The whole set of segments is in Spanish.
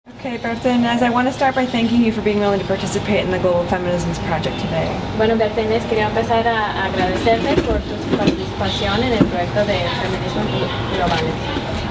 Okay, Bertha Inez, I want to start by thanking you for being willing to participate in the Global Feminisms Project today. Bueno, Berta Inés, quería empezar a agradecerte por tu participación en el proyecto de feminismo globales.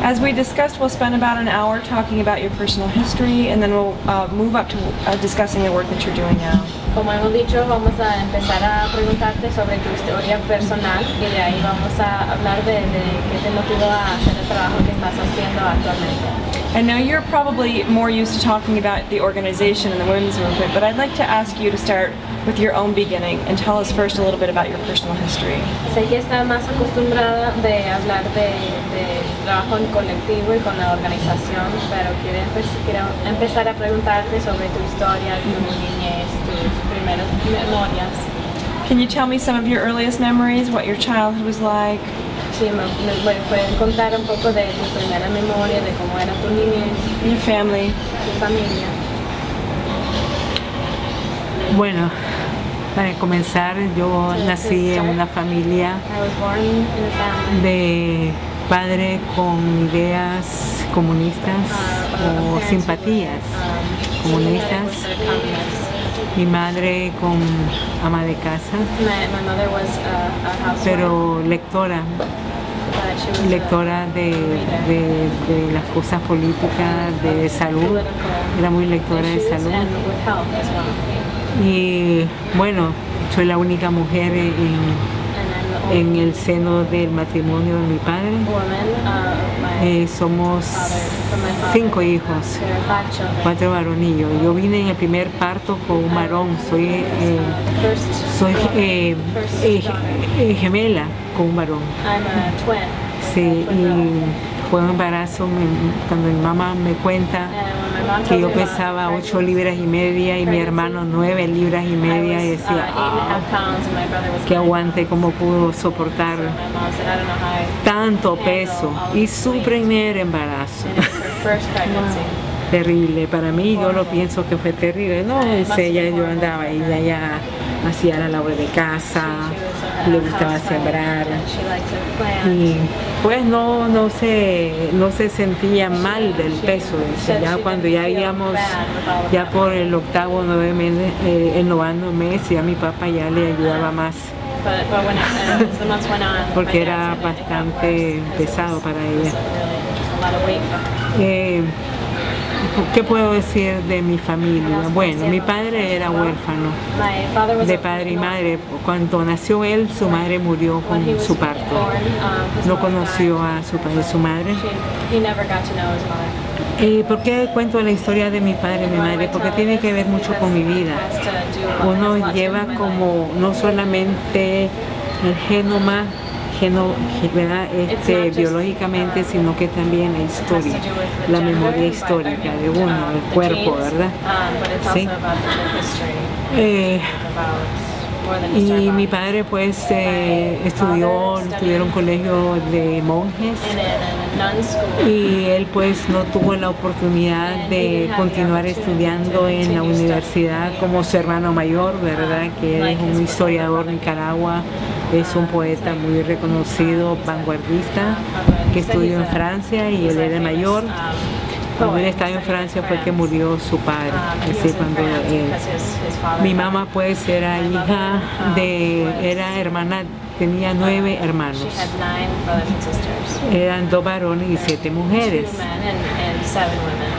As we discussed, we'll spend about an hour talking about your personal history, and then we'll move up to discussing the work that you're doing now. Como hemos dicho, vamos a empezar a preguntarte sobre tu historia personal y de ahí vamos a hablar de qué te motivó a hacer el trabajo que estás haciendo actualmente. I know you're probably more used to talking about the organization and the women's movement, but I'd like to ask you to start with your own beginning and tell us first a little bit about your personal history. Sé que estás más acostumbrada de hablar de trabajo en colectivo y con la organización, pero quiero empezar a preguntarte sobre tu historia, tu niñez, tus primeras memorias. Can you tell me some of your earliest memories, what your childhood was like? Sí, me pueden contar un poco de tu primera memoria, de cómo era tu niñez, Your family. tu familia. Bueno, para comenzar, yo nací en una familia I was born in a family. de padre con ideas comunistas o simpatías comunistas. Mi madre con ama de casa, My mother was a housewife, pero lectora but she was lectora de las cosas políticas, de salud, era muy lectora de issues salud. and with health as well. Y bueno, soy la única mujer And I'm the en only el seno del matrimonio de mi padre. woman of my Somos from my father. 5 hijos, There are 5 children. 4 varonillos. Yo vine en el primer parto con un varón, soy gemela con un varón. I'm a twin. Sí, y fue un embarazo cuando mi mamá me cuenta And when my mom que told yo me about pesaba pregnancy, 8 libras y media y mi hermano 9 libras y I media y was, decía, 8.5 pounds and my brother was que 9. aguante, cómo pudo soportar My mom said, I don't know how I tanto peso y su primer embarazo. and it's her first pregnancy. Terrible, para mí yo lo pienso que fue terrible, no, dice ella, yo andaba y ella hacía la labor de casa, le gustaba sembrar She liked to plant. y pues no se sentía mal del peso, dice, ya cuando ya íbamos ya por el octavo, el noveno mes, ya mi papá ya le ayudaba más But when as the months went on, porque my dad era said that bastante pesado para ella. it was a lot of weight for her. ¿Qué puedo decir de mi familia? Bueno, mi padre era huérfano My father was de a padre y madre. Cuando nació él, su madre murió con when he was su parto. born, his No mother conoció died. a su padre y su madre. He never got to know his mother. ¿Por qué cuento la historia de mi padre y mi madre? Porque tiene que ver mucho con mi vida. Has to do a lot- has a Uno lot to do lleva with my como no solamente el genoma, ¿verdad? Biológicamente, sino que también la historia, la memoria histórica de uno, el cuerpo, ¿verdad? But it's Sí. also about the history, Eh, about more than just Y our mi body. padre pues estudió en un colegio de monjes And in a nun school. y él pues no tuvo la oportunidad de continuar estudiando en la universidad como su hermano mayor, ¿verdad? Que es un historiador de Nicaragua, es un poeta muy reconocido, vanguardista, que estudió en Francia y él era el mayor. Cuando él estaba en Francia fue que murió su padre, es decir, cuando mi mamá pues era hija era hermana, tenía 9 hermanos, She had 9 brothers and sisters. eran 2 varones y 7 mujeres. 2 men and 7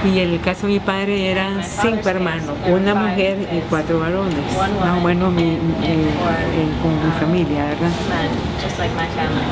women. Y en el caso de mi padre eran 5 hermanos, una mujer y 4 varones, más o menos con mi familia, ¿verdad? Men, just like my family.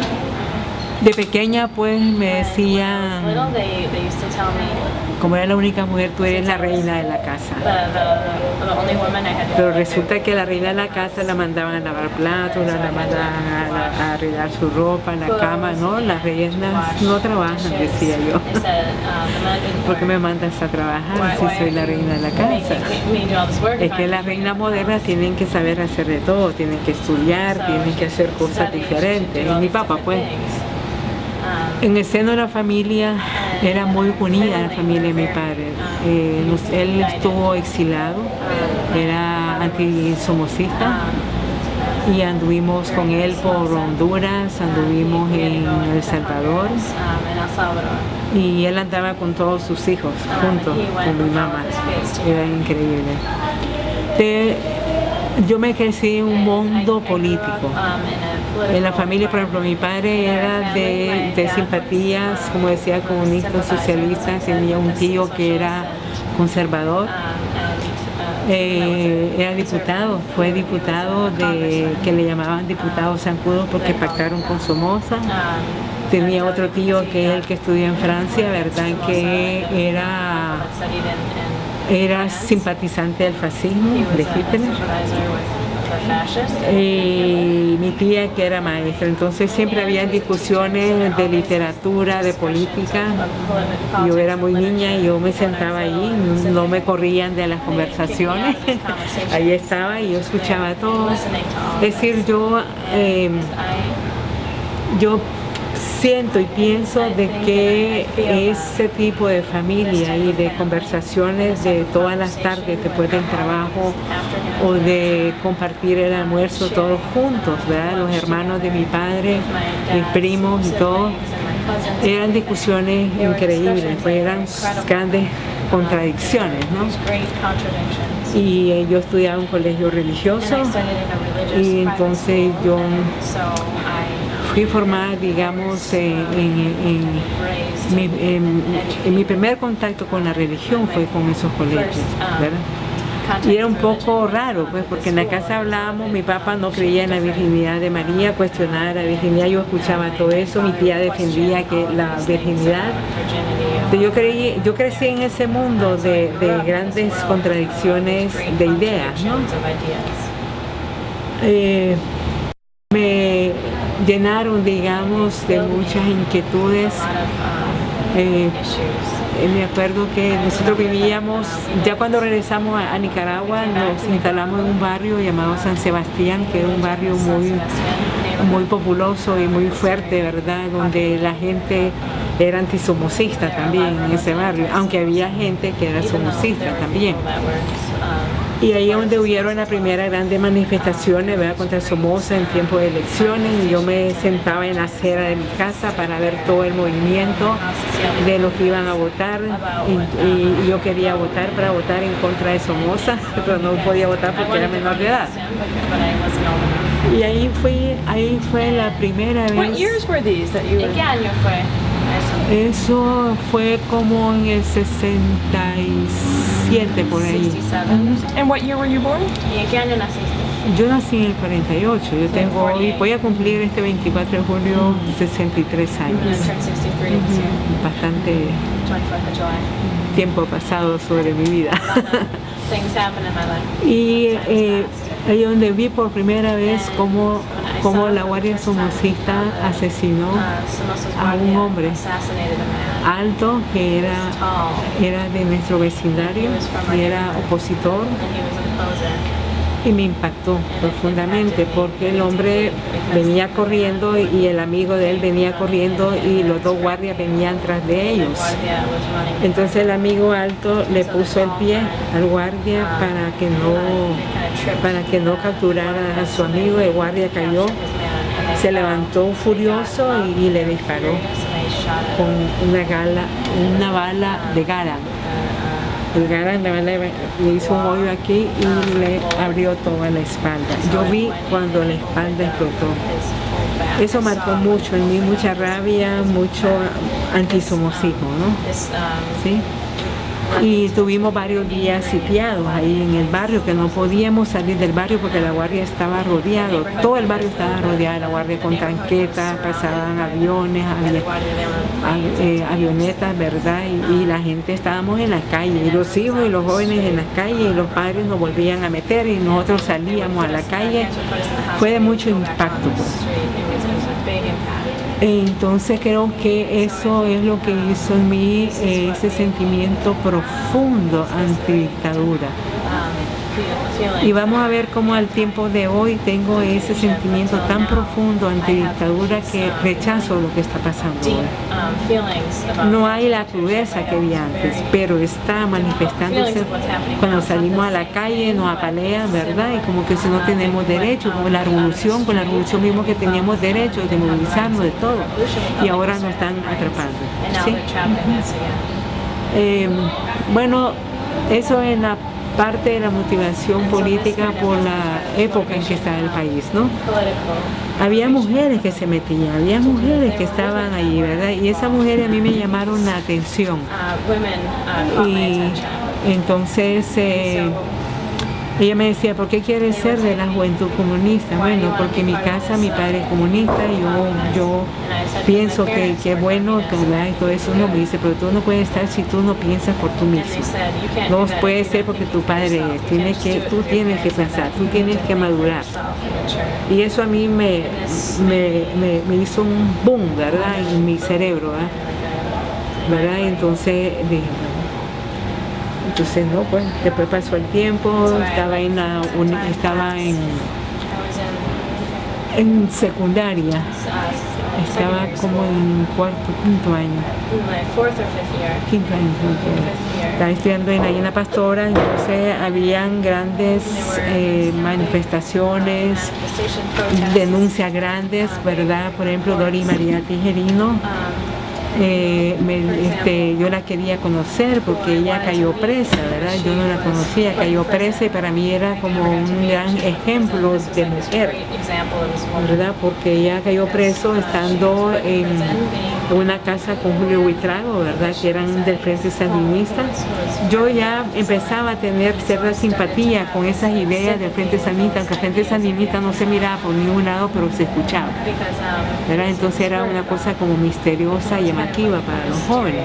De pequeña pues me When I was decían, little, they used to tell me como era la única mujer, tú eres la reina de la casa. the only woman I had to Pero resulta que la reina de la casa la mandaban a lavar platos, la mandaban a arreglar su ropa, la cama, no, las reinas no trabajan, decía yo. They said, the men didn't ¿Por qué me work. mandas a trabajar si soy la reina de la casa? Me do all this work Es if que I'm las reinas modernas tienen que saber hacer de todo, tienen que estudiar, tienen que hacer cosas diferentes. Y mi papá pues, en el seno de la familia era muy unida la familia de mi padre. Él estuvo exilado, era antisomocista y anduvimos con él por Honduras, anduvimos en El Salvador en El Salvador. y él andaba con todos sus hijos juntos con mi mamá. Era increíble. Yo me crecí en un mundo político. En la familia, por ejemplo, mi padre era de simpatías, como decía, comunistas, socialistas. Tenía un tío que era conservador. Era diputado, fue diputado que le llamaban diputado zancudo porque pactaron con Somoza. Tenía otro tío que es el que estudió en Francia, verdad, que era simpatizante del fascismo, de Hitler. Mi tía que era maestra, entonces siempre había discusiones de literatura, de política. Yo era muy niña y yo me sentaba ahí, no me corrían de las conversaciones. Ahí estaba y yo escuchaba todo. Es decir, yo siento y pienso de que ese tipo de familia y de conversaciones de todas las tardes después del trabajo o de compartir el almuerzo todos juntos, ¿verdad? Los hermanos de mi padre, mis primos y todos, eran discusiones increíbles, pues eran grandes contradicciones, ¿no? Y yo estudiaba en un colegio religioso y entonces yo fui formada, digamos, en mi primer contacto con la religión fue con esos colegios, ¿verdad? Y era un poco raro, pues, porque en la casa hablábamos, mi papá no creía en la virginidad de María, cuestionaba la virginidad, yo escuchaba todo eso, mi tía defendía que la virginidad. Yo crecí en ese mundo de grandes contradicciones de ideas, ¿no? Me llenaron, digamos, de muchas inquietudes. Me acuerdo que nosotros vivíamos, ya cuando regresamos a Nicaragua, nos instalamos en un barrio llamado San Sebastián, que era un barrio muy populoso y muy fuerte, ¿verdad? Donde la gente era antisomocista también en ese barrio, aunque había gente que era somocista también. Y ahí es donde hubieron las primeras grandes manifestaciones, ¿verdad?, contra Somoza en tiempo de elecciones, y yo me sentaba en la acera de mi casa para ver todo el movimiento de los que iban a votar, y yo quería votar para votar en contra de Somoza, pero no podía votar porque era menor de edad. Y ahí fue la primera vez. What years were these that you ¿En qué año fue eso? Eso fue como en el 67 por ahí. 67. And what year were you born? ¿Y en qué año naciste? Yo nací en el 48, yo tengo hoy, voy a cumplir este 24 de julio 63 You años. turned 63 this year. Bastante 24th of July. tiempo pasado sobre mi vida. Things happen in my life. Y ahí donde vi por primera vez cómo la Guardia Somocista asesinó a un hombre Assassinated a man. alto que era de nuestro vecindario y era opositor. And he was an opposer. Y me impactó profundamente porque el hombre venía corriendo y el amigo de él venía corriendo y los dos guardias venían tras de ellos. Guardia was running. Entonces el amigo alto le puso el pie al guardia para que no capturara a su amigo. El guardia cayó, se levantó furioso y le disparó con una bala de Garand. El Garand le hizo un hoyo aquí y le abrió toda la espalda. Yo vi cuando la espalda explotó. Eso marcó mucho en mí, mucha rabia, mucho antisomocismo, ¿no? ¿Sí? Y tuvimos varios días sitiados ahí en el barrio, que no podíamos salir del barrio porque la guardia estaba rodeado, todo el barrio estaba rodeado, la guardia con tanquetas, pasaban aviones, avionetas, ¿verdad? Y la gente estábamos en la calle, y los hijos y los jóvenes en la calle, y los padres nos volvían a meter y nosotros salíamos a la calle. Fue de mucho impacto, pues. Entonces creo que eso es lo que hizo en mí ese sentimiento profundo antidictadura. feelings. Y vamos a ver cómo al tiempo de hoy tengo ese sentimiento tan profundo ante dictadura que rechazo lo que está pasando Deep hoy. feelings about No hay la crudeza que había antes, pero está manifestándose cuando salimos a la calle, nos apalean, ¿verdad? Y como que si no tenemos derecho, como la revolución, con la revolución mismo que teníamos derecho de movilizarnos, de todo, y ahora nos están atrapando. and now ¿Sí? they're trapping us again. Bueno, eso es la parte de la motivación política por la época en que está el país, ¿no? Political. Había mujeres que se metían, había mujeres que estaban allí, ¿verdad? Y esas mujeres a mí me llamaron la atención. Women caught my Y attention. entonces ella me decía, ¿por qué quieres ser de la juventud comunista? Bueno, porque en mi casa mi padre es comunista, yo pienso que es bueno, ¿verdad? Y todo eso. No, me dice, pero tú no puedes estar si tú no piensas por tú And mismo. they said, you can't No do that puede if you ser don't porque think tu for padre yourself. es, You can't just tú tienes que pensar, tú tienes que madurar. yourself and mature. Y eso a mí me hizo un boom, ¿verdad? En mi cerebro, ¿verdad? Y entonces dije, entonces no, pues después pasó el tiempo, estaba I was en secundaria, estaba second como en quinto año. in my fourth or fifth year. Quinto año. Estaba estudiando en la Pastora, entonces habían grandes manifestaciones, Manifestation protests. denuncias grandes, ¿verdad? Por ejemplo, Dori María Tijerino. Yo la quería conocer porque ella cayó presa, ¿verdad? Yo no la conocía, cayó presa y para mí era como un gran ejemplo de mujer, Example of this woman. ¿verdad? Porque ella cayó preso estando en una casa con Julio Buitrago, ¿verdad? Que eran del Frente Sandinista. Yo ya empezaba a tener cierta simpatía con esas ideas del Frente Sandinista, aunque el Frente Sandinista no se miraba por ningún lado, pero se escuchaba, Because ¿verdad? Entonces era una cosa como misteriosa y llamativa para los jóvenes.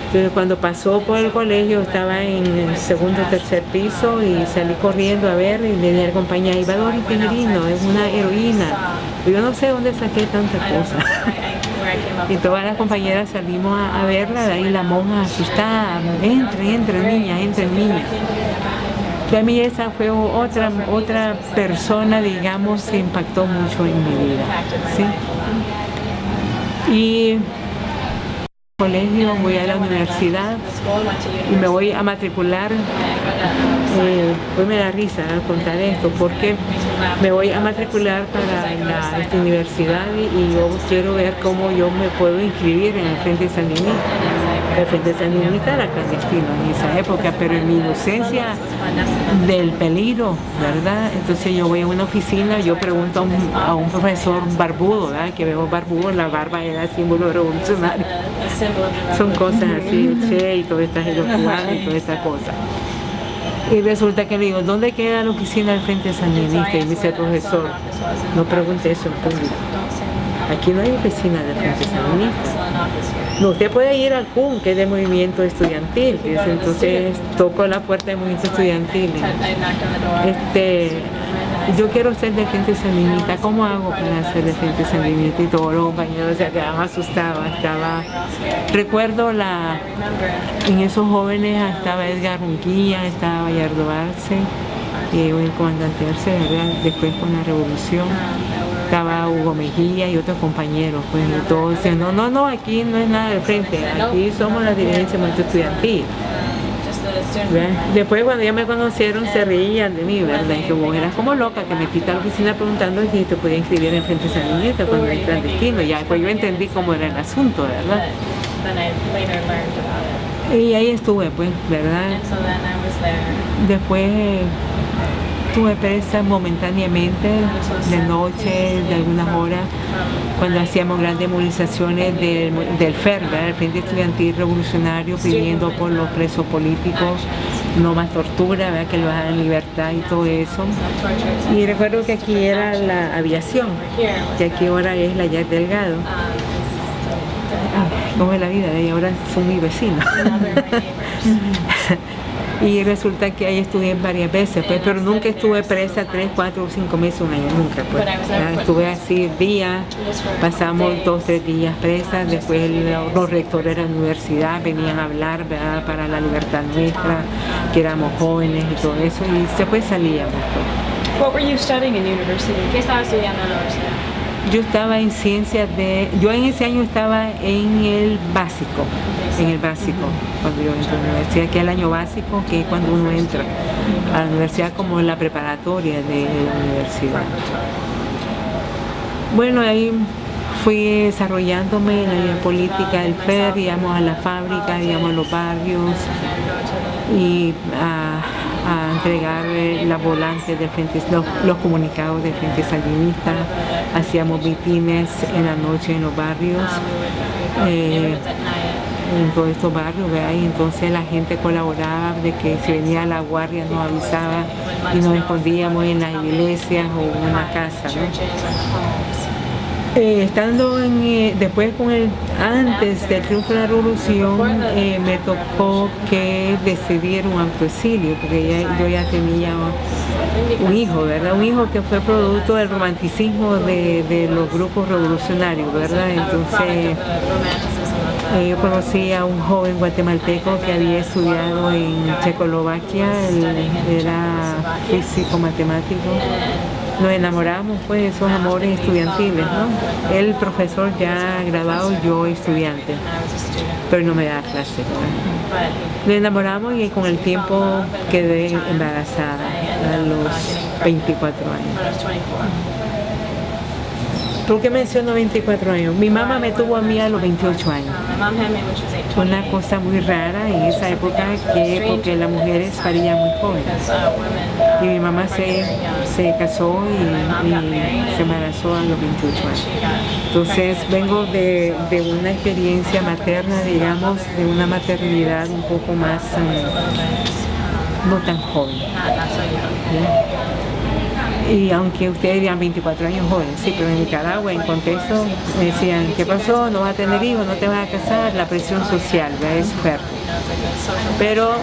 Entonces cuando pasó por el colegio estaba en el segundo o tercer piso y salí corriendo a ver y le dije al compañero, iba Dori Tijerino, es una heroína. Yo no sé dónde saqué tanta cosa. where I came up Y todas las compañeras salimos a verla, y la monja asustada, entre niñas, entre niñas. Y a mí esa fue otra persona, digamos, que impactó mucho en mi vida. ¿Sí? Y colegio, voy a la universidad school, went to y university. me voy a matricular. Pues me da risa contar esto porque me voy a matricular para esta universidad y yo quiero ver cómo yo me puedo inscribir en el Frente Sandinista. El Frente Sandinista era clandestino en esa época, pero en mi inocencia del peligro, ¿verdad? Entonces yo voy a una oficina, yo pregunto a un profesor barbudo, ¿verdad? Que veo barbudo, la barba era símbolo revolucionario. A symbol of the Son cosas así, el Che y todas estas cubanas y todas estas cosas. Y resulta que le digo, ¿dónde queda la oficina del Frente Sandinista? Y me dice el profesor, no pregunte eso en público. Aquí no hay oficina del Frente Sandinista. No, usted puede ir al CUN, que es de movimiento estudiantil. Entonces toco la puerta del movimiento estudiantil. Yo quiero ser de Frente Sandinista. ¿Cómo hago para ser de Frente Sandinista? Y todos los compañeros se quedaban asustados. Recuerdo en esos jóvenes estaba Edgar Runquilla, estaba Bayardo Arce, el comandante Arce, ¿verdad? Después con la revolución. Estaba Hugo Mejía y otros compañeros, pues, y todos decían, no, aquí no es nada del frente, aquí somos la dirigencia del movimiento estudiantil. ¿Verdad? Después cuando ya me conocieron se reían de mí, ¿verdad? Y como eras como loca que me quita a la oficina preguntando si te podía inscribir en el Frente Sandinista cuando era clandestino. Ya pues yo entendí cómo era el asunto, ¿verdad? Then I later learned about it. Y ahí estuve, pues, ¿verdad? And so then I was there. Después tuve presa momentáneamente, de noche, de algunas horas, cuando hacíamos grandes movilizaciones del FER, ¿verdad? El Frente Estudiantil Revolucionario, pidiendo por los presos políticos no más tortura, ¿verdad? Que lo hagan en libertad y todo eso. Y recuerdo que aquí era la aviación, que aquí ahora es la Jack Delgado. ¿Cómo es la vida? Y ahora son mis vecinos. Y resulta que ahí estudié varias veces, pues, pero nunca estuve presa 3, 4, 5 meses, un año, nunca. Pues. Estuve así días, pasamos 2, 3 días presas, después los rectores de la universidad venían a hablar, ¿verdad?, para la libertad nuestra, que éramos jóvenes y todo eso, y después salíamos. Pues. What were you studying in university? ¿Qué estaba estudiando en la universidad? Yo estaba en ciencias yo en ese año estaba en el básico, cuando yo entré a la universidad, que es el año básico, que es cuando uno entra a la universidad como la preparatoria de la universidad. Bueno, ahí fui desarrollándome en la vida política del FER, íbamos a la fábrica, íbamos a los barrios y a entregar las volantes del frente, los comunicados del Frente Sandinista, hacíamos mitines en la noche en los barrios, en todos estos barrios, ¿verdad? Y entonces la gente colaboraba, de que si venía la guardia nos avisaba y nos escondíamos en las iglesias o en una casa, ¿no? Estando después antes del triunfo de la revolución, me tocó que decidir un autoexilio, porque yo ya tenía un hijo, ¿verdad? Un hijo que fue producto del romanticismo de los grupos revolucionarios, ¿verdad? Entonces yo conocí a un joven guatemalteco que había estudiado en Checoslovaquia, él era físico matemático. Nos enamoramos, pues, esos amores estudiantiles, ¿no? Él profesor ya graduado, yo estudiante, pero no me daba clase, ¿no? Nos enamoramos y con el tiempo quedé embarazada a los 24 años. ¿Por qué menciono 24 años? Mi mamá me tuvo a mí a los 28 años. Una cosa muy rara en esa época, porque las mujeres parían muy jóvenes. Y mi mamá se casó y se embarazó a los 28 años. Entonces vengo de una experiencia materna, digamos, de una maternidad un poco más, no tan joven. Y aunque ustedes digan 24 años jóvenes, sí, pero en Nicaragua, en contexto, me decían, ¿qué pasó? ¿No vas a tener hijos? ¿No te vas a casar? La presión social, ¿verdad?, es fuerte. Pero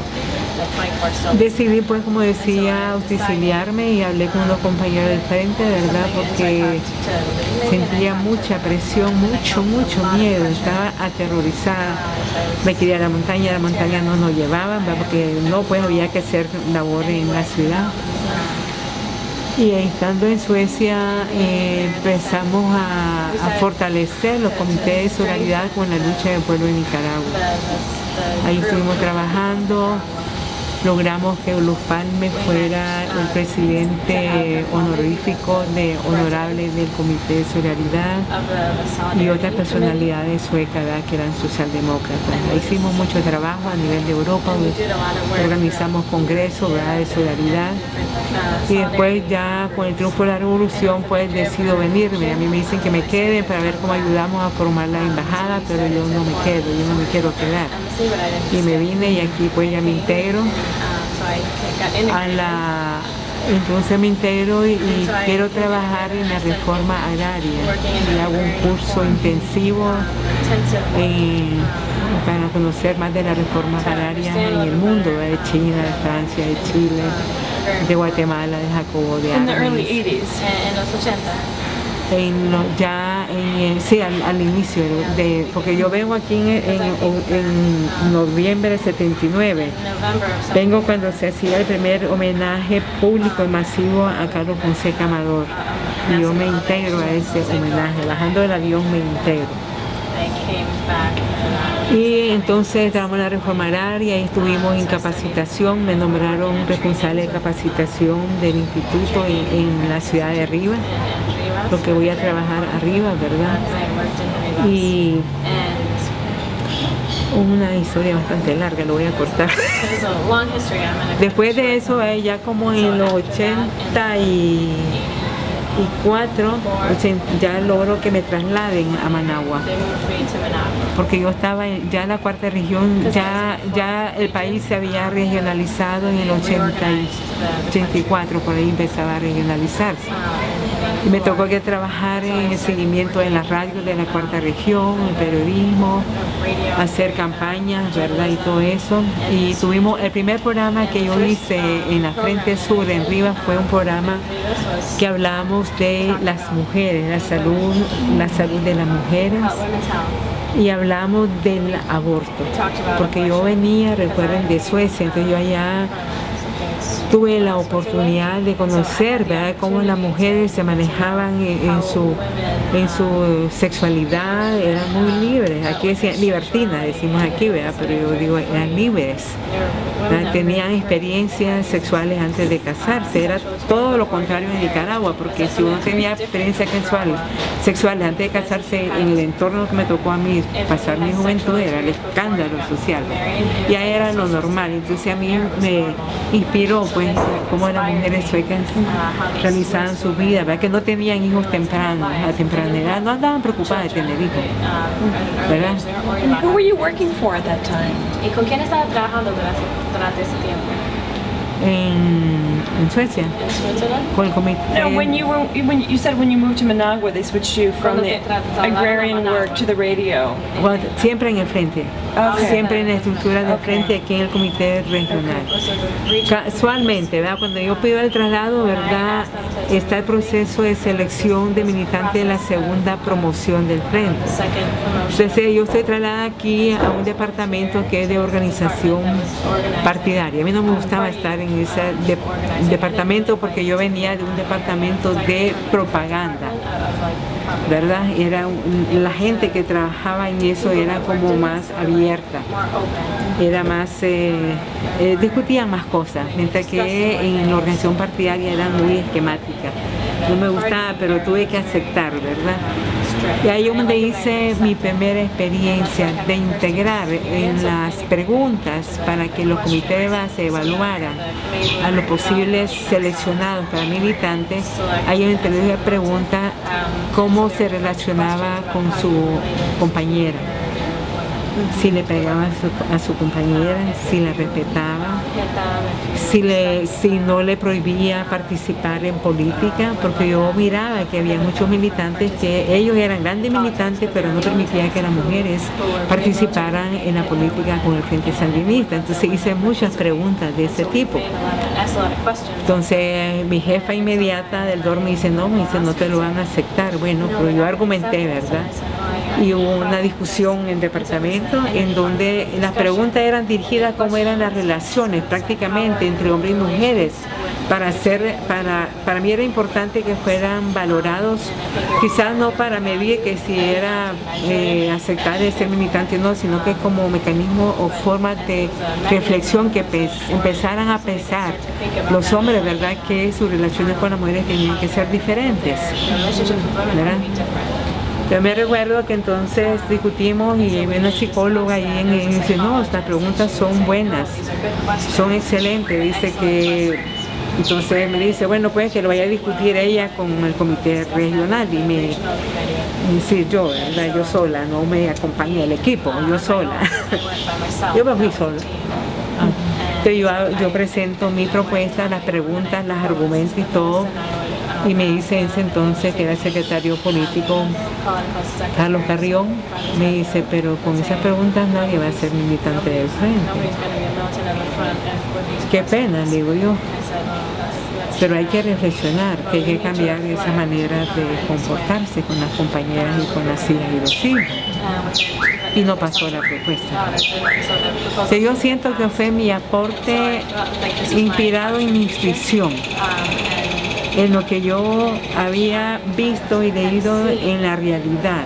decidí, pues, como decía, autoexiliarme y hablé con unos compañeros del frente, ¿verdad?, porque sentía mucha presión, mucho miedo, estaba aterrorizada. Me quería ir a la montaña no nos llevaban, ¿verdad?, porque no, pues había que hacer labor en la ciudad. Y estando en Suecia empezamos a fortalecer los comités de solidaridad con la lucha del pueblo de Nicaragua. Ahí estuvimos trabajando, logramos que Olof Palme fuera el presidente honorífico honorable del Comité de Solidaridad y otras personalidades suecas que eran socialdemócratas. Hicimos mucho trabajo a nivel de Europa, organizamos congresos, ¿verdad?, de solidaridad, y después ya con el triunfo de la revolución pues decido venirme. A mí me dicen que me quede para ver cómo ayudamos a formar la embajada, pero yo no me quiero quedar. Y me vine y aquí pues ya me integro. Entonces me integro y quiero trabajar en la reforma agraria y hago un curso intensivo para conocer más de las reformas agrarias en el mundo, de China, de Francia, de Chile, de Guatemala, de Jacobo de In the Arbenz. early 80s. En los 80. Sí, al inicio, porque yo vengo aquí en noviembre del 79. Vengo cuando se hacía el primer homenaje público y masivo a Carlos Fonseca Amador. Y yo me integro a ese homenaje, bajando del avión me integro. Y entonces trabajamos en la reforma agraria y estuvimos en capacitación, me nombraron responsable de capacitación del instituto en la ciudad de Arriba, porque voy a trabajar arriba, ¿verdad? Y una historia bastante larga, lo voy a cortar. Después de eso, ya como en los 84, ya logro que me trasladen a Managua, porque yo estaba ya en la cuarta región, ya el país se había regionalizado en el 84, por ahí empezaba a regionalizarse. Y me tocó que trabajar en el seguimiento en la radio de la cuarta región, en periodismo, hacer campañas, ¿verdad? Y todo eso. Y tuvimos el primer programa que yo hice en la Frente Sur, en Rivas, fue un programa que hablábamos de las mujeres, la salud de las mujeres. Y hablamos del aborto, porque yo venía, recuerden, de Suecia, entonces yo allá tuve la oportunidad de conocer, ¿verdad?, cómo las mujeres se manejaban en su sexualidad, eran muy libres, aquí decían libertina, decimos aquí, ¿verdad?, pero yo digo, eran libres, ¿verdad? Tenían experiencias sexuales antes de casarse, era todo lo contrario en Nicaragua, porque si uno tenía experiencias sexuales antes de casarse, en el entorno que me tocó a mí pasar mi juventud, era el escándalo social, ya era lo normal, entonces a mí me inspiró, pues, cómo las mujeres suecas realizaban su vida, ¿verdad? Que no tenían hijos tempranos, a temprana edad, no andaban preocupadas de tener hijos, ¿verdad? Who were you working for at that time? ¿Y con quién estaba trabajando durante ese tiempo? En Suecia, ¿En Switzerland? con el comité. No, when you said when you moved to Managua, they switched you from Cuando the te trasladaron a agrarian Managua. work to the radio. Bueno, siempre en el frente, Okay. siempre en la estructura del Okay. frente aquí en el comité regional. Casualmente, ¿verdad? Cuando yo pido el traslado, ¿verdad?, está el proceso de selección de militantes de la segunda promoción del frente. Entonces yo estoy trasladada aquí a un departamento que es de organización partidaria. A mí no me gustaba estar en ese departamento porque yo venía de un departamento de propaganda, ¿verdad? La gente que trabajaba en eso era como más abierta, era más, discutían más cosas, mientras que en la organización partidaria era muy esquemática. No me gustaba, pero tuve que aceptar, ¿verdad? Y ahí es donde hice mi primera experiencia de integrar en las preguntas para que los comités de base evaluaran a los posibles seleccionados para militantes. Ahí me introdujo la pregunta cómo se relacionaba con su compañera, si le pegaba a su compañera, si la respetaba, si no le prohibía participar en política, porque yo miraba que había muchos militantes que ellos eran grandes militantes, pero no permitían que las mujeres participaran en la política con el Frente Sandinista. Entonces hice muchas preguntas de ese tipo. Entonces mi jefa inmediata del DOR me dice, no te lo van a aceptar. Bueno, pero yo argumenté, ¿verdad? Y hubo una discusión en el departamento en donde las preguntas eran dirigidas a cómo eran las relaciones prácticamente entre hombres y mujeres. Para mí era importante que fueran valorados, quizás no para medir que si era aceptable ser militante o no, sino que como mecanismo o forma de reflexión que empezaran a pensar los hombres, ¿verdad?, que sus relaciones con las mujeres tenían que ser diferentes, ¿verdad? Yo me recuerdo que entonces discutimos y una psicóloga ahí y dice, no, estas preguntas son buenas, son excelentes, dice que, entonces me dice, bueno, pues que lo vaya a discutir ella con el comité regional y sí, yo sola, no me acompañé el equipo, yo sola, yo me fui sola. Entonces yo presento mi propuesta, las preguntas, las argumentos y todo. Y me dice ese entonces, que era el secretario político, Carlos Carrión, me dice, pero con esas preguntas nadie va a ser militante del frente. Qué pena, le digo yo. Pero hay que reflexionar, que hay que cambiar esa manera de comportarse con las compañeras y con las hijas y los hijos. Y no pasó la propuesta. O sea, yo siento que fue mi aporte inspirado en mi intuición, en lo que yo había visto y leído en la realidad.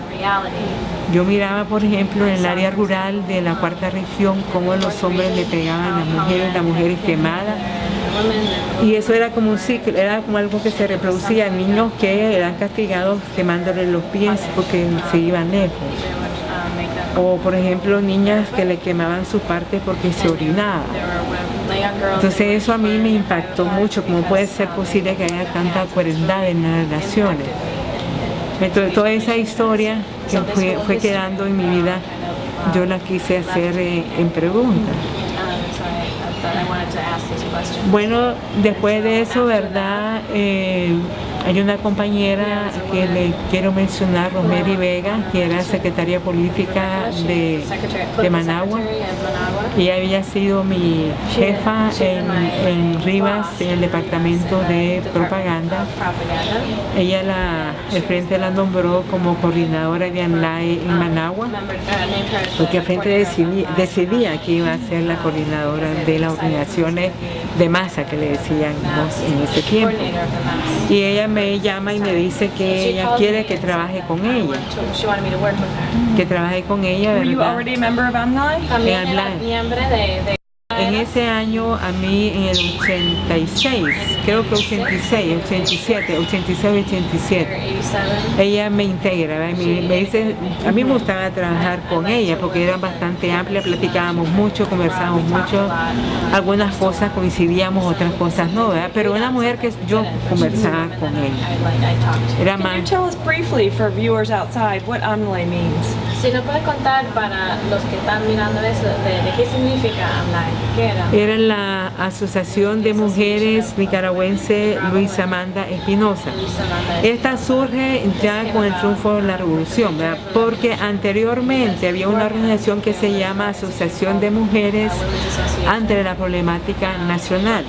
Yo miraba, por ejemplo, en el área rural de la cuarta región, cómo los hombres le pegaban a las mujeres quemadas. Y eso era como un ciclo, era como algo que se reproducía, niños que eran castigados quemándoles los pies porque se iban lejos. O, por ejemplo, niñas que le quemaban sus partes porque se orinaban. Entonces eso a mí me impactó mucho, cómo puede ser posible que haya tanta crueldad en las relaciones. Entonces toda esa historia que fue quedando en mi vida, yo la quise hacer en preguntas. Bueno, después de eso, ¿verdad? hay una compañera que le quiero mencionar, Rosemary Vega, que era secretaria política de Managua. Ella había sido mi jefa en Rivas, en el departamento de propaganda. Ella, el Frente la nombró como coordinadora de ANLAE en Managua, porque el Frente decidía que iba a ser la coordinadora de las organizaciones de masa, que le decíamos en ese tiempo. Y ella me llama y me dice que ella quiere que trabaje con ella. Que trabaje con ella, Were you ¿verdad? already a member of AMLI? También En era AMLAE. miembro de En ese año, a mí en el 86, creo que 86, 87, 86, 87, 87. ella me integra, ¿verdad? Me dice, a mí me gustaba trabajar con ella porque era bastante amplia, platicábamos mucho, conversábamos mucho, algunas cosas coincidíamos, otras cosas no, ¿verdad? Pero una mujer que yo conversaba con ella, era Can you más. tell us briefly for viewers outside what AMLI means? Si nos puede contar para los que están mirando eso, de qué significa AMLAE, qué era. Era la Asociación de Mujeres Nicaragüense Luis Amanda Espinosa. Esta surge ya con el triunfo de la revolución, ¿verdad? Porque anteriormente había una organización que se llama Asociación de Mujeres ante la Problemática Nacional.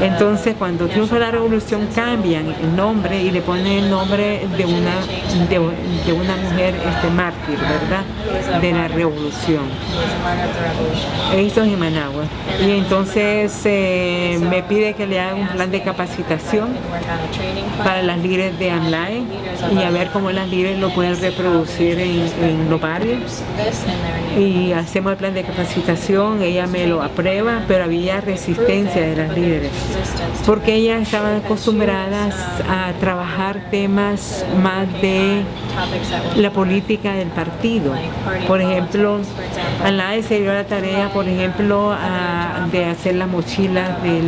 Entonces, cuando triunfa la revolución, cambian el nombre y le ponen el nombre de una mujer mártir, ¿verdad? De la revolución. Esto es en Managua. Y entonces me pide que le haga un plan de capacitación para las líderes de AMLAE y a ver cómo las líderes lo pueden reproducir en los barrios. Y hacemos el plan de capacitación, ella me lo aprueba, pero había resistencia de las líderes, porque ellas estaban acostumbradas a trabajar temas más de la política del partido. Por ejemplo, AMLAE se dio la tarea, por ejemplo, de hacer las mochilas de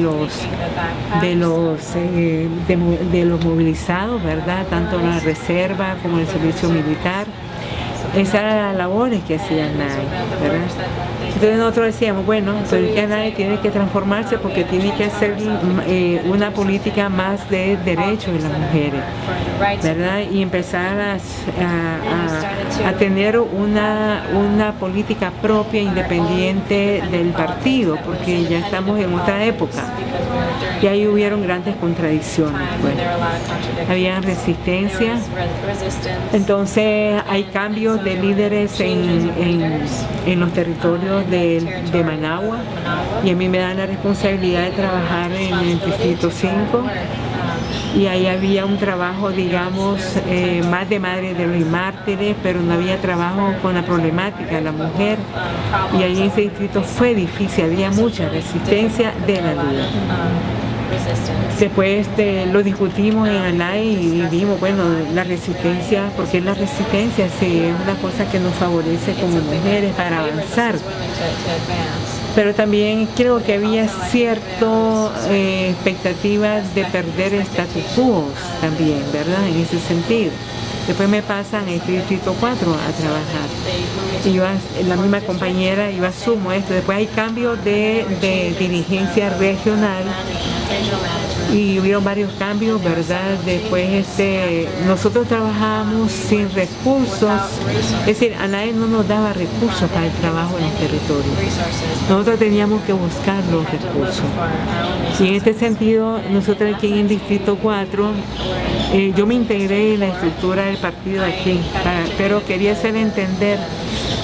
los movilizados, ¿verdad? Tanto en la reserva como en el servicio militar. Esas eran las labores que hacía AMLAE, ¿verdad? Entonces nosotros decíamos, bueno, pero que AMLAE tiene que transformarse porque tiene que hacer una política más de derechos de las mujeres, ¿verdad? Y empezar a tener una política propia, independiente del partido, porque ya estamos en otra época. Y ahí hubieron grandes contradicciones. Bueno, había resistencia, entonces hay cambios de líderes en los territorios de Managua, y a mí me dan la responsabilidad de trabajar en el Distrito 5, y ahí había un trabajo, digamos, más de madres de los mártires, pero no había trabajo con la problemática de la mujer, y ahí en ese distrito fue difícil, había mucha resistencia de la líder. Después lo discutimos en AMLAE y vimos, bueno, la resistencia, porque la resistencia sí es una cosa que nos favorece como mujeres para avanzar. Pero también creo que había cierta expectativa de perder status quo también, ¿verdad? En ese sentido. Después me pasan el Distrito 4 a trabajar. Y yo, la misma compañera, yo asumo esto. Después hay cambios de dirigencia regional y hubieron varios cambios, ¿verdad? Después nosotros trabajábamos sin recursos, es decir, AMLAE no nos daba recursos para el trabajo en los territorios. Nosotros teníamos que buscar los recursos. Y en este sentido, nosotros aquí en el Distrito 4, yo me integré en la estructura del partido aquí, pero quería hacer entender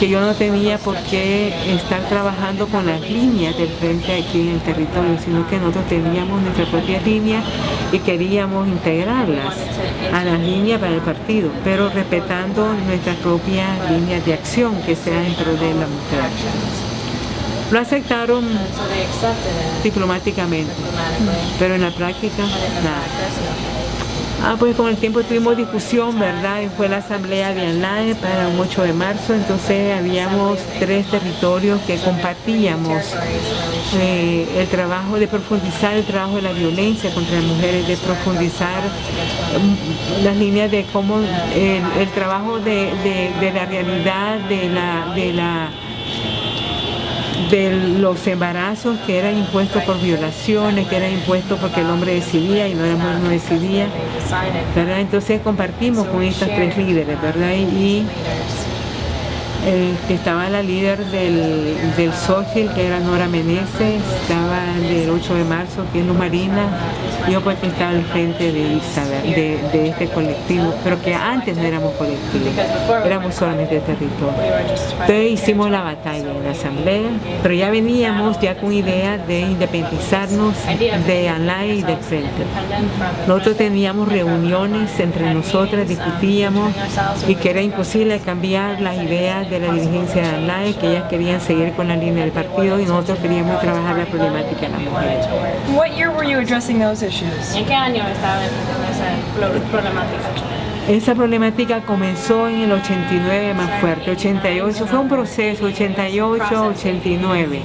que yo no tenía por qué estar trabajando con las líneas del frente aquí en el territorio, sino que nosotros teníamos nuestras propias líneas y queríamos integrarlas a las líneas para el partido, pero respetando nuestras propias líneas de acción que sea dentro de la mujer. Lo aceptaron diplomáticamente, pero en la práctica nada. Pues con el tiempo tuvimos discusión, ¿verdad? Fue la asamblea de AMLAE para un 8 de marzo, entonces habíamos 3 territorios que compartíamos el trabajo de profundizar el trabajo de la violencia contra las mujeres, de profundizar las líneas de cómo el trabajo de la realidad de los embarazos que eran impuestos por violaciones, que eran impuestos porque el hombre decidía y no la mujer no decidía, ¿verdad? Entonces compartimos con estas tres líderes, ¿verdad? Y estaba la líder del SOGIL, que era Nora Meneses, estaba del 8 de marzo, que es Luz Marina, yo pues que estaba al frente de Isabel, de este colectivo, pero que antes no éramos colectivo, éramos solamente territorio. Entonces hicimos la batalla en la asamblea, pero ya veníamos ya con idea de independizarnos de ANLAE y del frente. Nosotros teníamos reuniones entre nosotras, discutíamos y que era imposible cambiar las ideas de la dirigencia de ANLAE, que ellas querían seguir con la línea del partido y nosotros queríamos trabajar la problemática de la mujer. What year were you addressing those issues? ¿En qué año estaba en esa problemática? Esa problemática comenzó en el 89 más fuerte, 88, fue un proceso, 88, 89.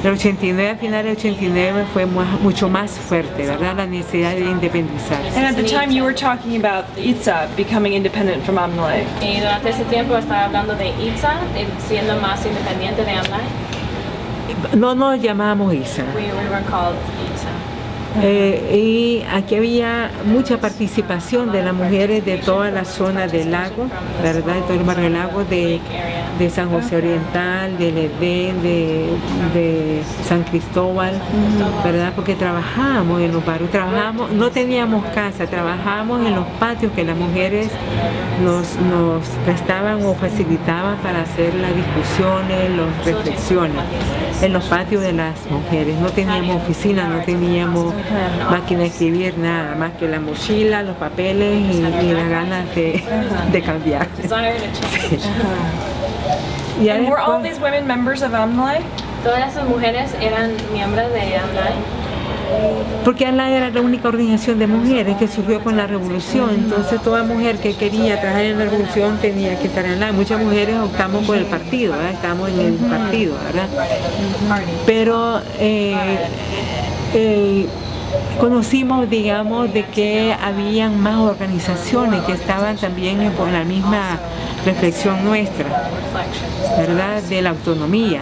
El 89, a finales del 89 fue mucho más fuerte, ¿verdad? La necesidad de independizarse. And at the time you were talking about ITSA becoming independent from AMLAE. Y durante ese tiempo estaba hablando de ITSA, siendo más independiente de AMLAE. No nos llamábamos ISA. We were called ITSA. Y aquí había mucha participación de las mujeres de toda la zona del lago, ¿verdad? De todo el barrio del lago, de San José Oriental, del Edén, de San Cristóbal, ¿verdad? Porque trabajábamos en los barrios, no teníamos casa, trabajábamos en los patios que las mujeres nos prestaban o facilitaban para hacer las discusiones, las reflexiones, en los patios de las mujeres. No teníamos oficina, no teníamos máquina de escribir, nada más que la mochila, los papeles y las ganas de cambiar. Sí. Y And were all después, these women members of AMLAE? Todas esas mujeres eran miembros de AMLAE. porque ANLAE era la única organización de mujeres que surgió con la revolución, entonces toda mujer que quería trabajar en la revolución tenía que estar en ANLAE. Muchas mujeres optamos por el partido, ¿verdad? Estamos en el partido, ¿verdad? Pero conocimos, digamos, de que habían más organizaciones que estaban también por la misma reflexión nuestra, ¿verdad? De la autonomía.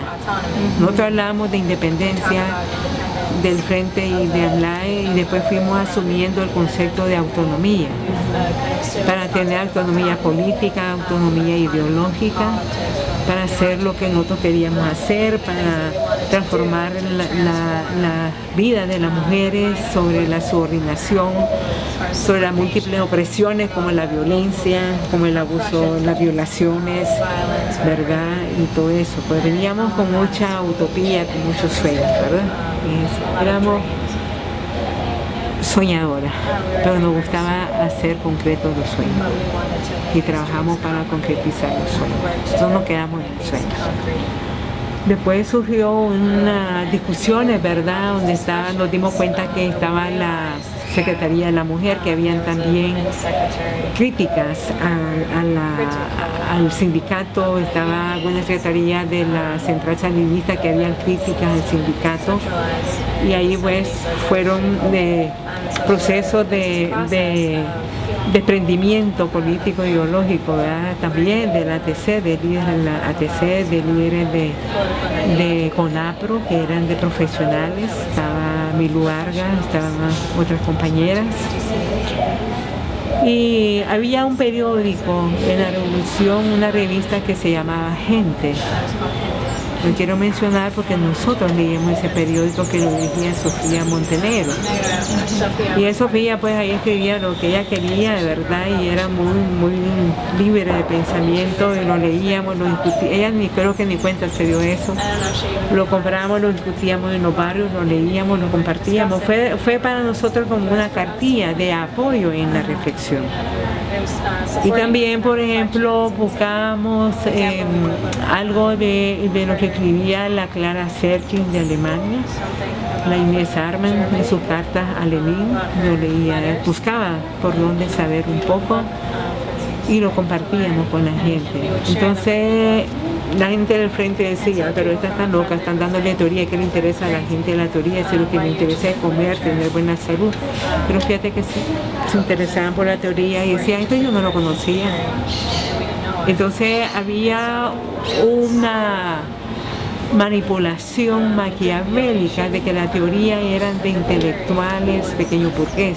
Nosotros hablábamos de independencia del Frente y de ANLAE y después fuimos asumiendo el concepto de autonomía para tener autonomía política, autonomía ideológica, para hacer lo que nosotros queríamos hacer, para transformar la vida de las mujeres sobre la subordinación, sobre las múltiples opresiones como la violencia, como el abuso, las violaciones, ¿verdad? Y todo eso. Pues veníamos con mucha utopía, con muchos sueños, ¿verdad? Éramos soñadoras, pero nos gustaba hacer concretos los sueños y trabajamos para concretizar los sueños. No nos quedamos en el sueño. Después surgió unas discusiones, ¿verdad? Donde nos dimos cuenta que estaba la Secretaría de la Mujer, que habían también críticas al sindicato, estaba una secretaría de la Central Sandinista que habían críticas al sindicato, y ahí pues fueron procesos de desprendimiento político e ideológico, ¿verdad? También de la ATC, de líderes de la ATC, de líderes de CONAPRO, que eran de profesionales, estaba Milú Vargas, estaban otras compañeras. Y había un periódico en la Revolución, una revista que se llamaba Gente. Lo quiero mencionar porque nosotros leíamos ese periódico que lo dirigía Sofía Montenegro. Y Sofía pues ahí escribía lo que ella quería de verdad y era muy libre de pensamiento y lo leíamos, lo discutíamos. Ella creo que ni cuenta se dio eso. Lo comprábamos, lo discutíamos en los barrios, lo leíamos, lo compartíamos. Fue para nosotros como una cartilla de apoyo en la reflexión. Y también, por ejemplo, buscábamos algo de lo que escribía la Clara Zetkin de Alemania, la Inés Arman en sus cartas a Lenin, lo leía, buscaba por dónde saber un poco y lo compartíamos con la gente. Entonces la gente del frente decía, pero estas están locas, están dándole teoría, ¿qué le interesa a la gente de la teoría? Si lo que le interesa es comer, tener buena salud. Pero fíjate que sí, se interesaban por la teoría y decían, esto yo no lo conocía. Entonces había manipulación maquiavélica de que la teoría eran de intelectuales pequeños burgueses.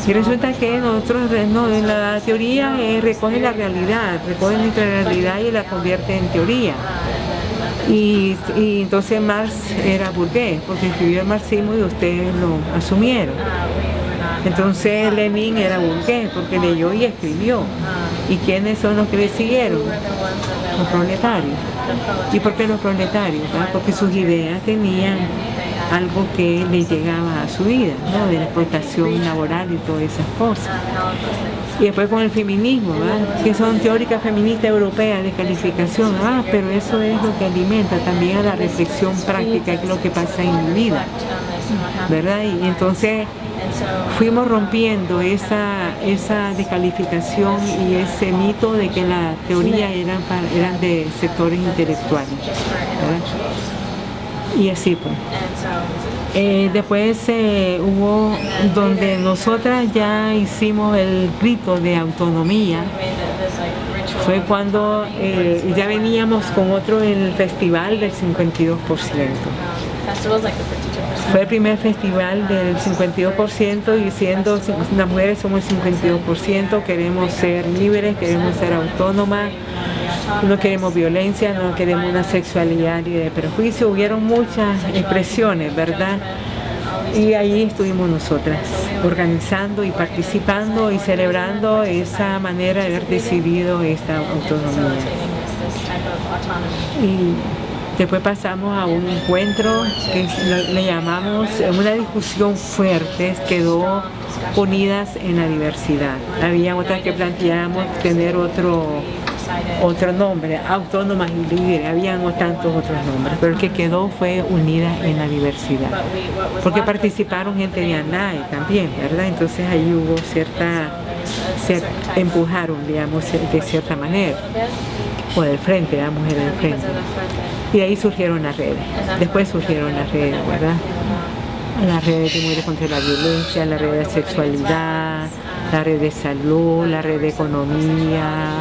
Y resulta que nosotros, no, la teoría recoge la realidad, recoge nuestra realidad y la convierte en teoría. Y entonces Marx era burgués, porque escribió el marxismo y ustedes lo asumieron. Entonces Lenin era burgués, porque leyó y escribió. ¿Y quiénes son los que le siguieron? Los proletarios. ¿Y por qué los proletarios? ¿Verdad? Porque sus ideas tenían algo que le llegaba a su vida, ¿no? De la explotación laboral y todas esas cosas. Y después con el feminismo, ¿verdad? Que son teóricas feministas europeas de calificación. Pero eso es lo que alimenta también a la reflexión práctica, que es lo que pasa en mi vida, ¿verdad? Y entonces fuimos rompiendo esa descalificación y ese mito de que la teoría eran de sectores intelectuales, ¿verdad? Y así pues. Después hubo donde nosotras ya hicimos el grito de autonomía. Fue cuando ya veníamos con otro en el festival del 52%. Fue el primer festival del 52% y siendo las mujeres somos el 52%, queremos ser libres, queremos ser autónomas, no queremos violencia, no queremos una sexualidad libre de prejuicio. Hubieron muchas expresiones, ¿verdad? Y ahí estuvimos nosotras, organizando y participando y celebrando esa manera de haber decidido esta autonomía. Y después pasamos a un encuentro que le llamamos una discusión fuerte, quedó unidas en la diversidad. Había otras que planteábamos tener otro nombre, autónomas y libres, habían tantos otros nombres, pero el que quedó fue unidas en la diversidad, porque participaron gente de ANAE también, ¿verdad? Entonces ahí hubo se empujaron, digamos, de cierta manera, o del frente, la mujer del frente. Y de ahí surgieron las redes, después surgieron las redes, ¿verdad? Las redes de mujeres contra la violencia, la red de sexualidad, la red de salud, la red de economía,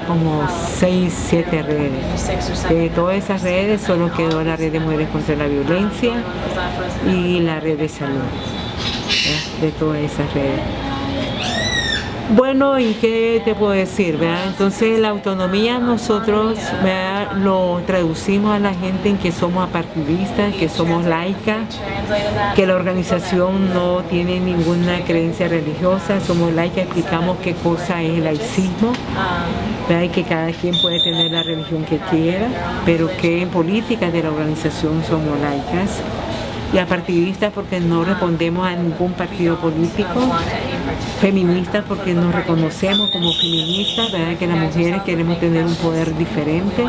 como 6, 7 redes. De todas esas redes solo quedó la red de mujeres contra la violencia y la red de salud, de todas esas redes. Bueno, ¿y qué te puedo decir? ¿Verdad? Entonces la autonomía nosotros, ¿verdad?, lo traducimos a la gente en que somos apartidistas, que somos laicas, que la organización no tiene ninguna creencia religiosa, somos laicas, explicamos qué cosa es el laicismo, ¿verdad?, y que cada quien puede tener la religión que quiera, pero que en políticas de la organización somos laicas. Y apartidistas porque no respondemos a ningún partido político, feministas porque nos reconocemos como feministas, ¿verdad?, que las mujeres queremos tener un poder diferente,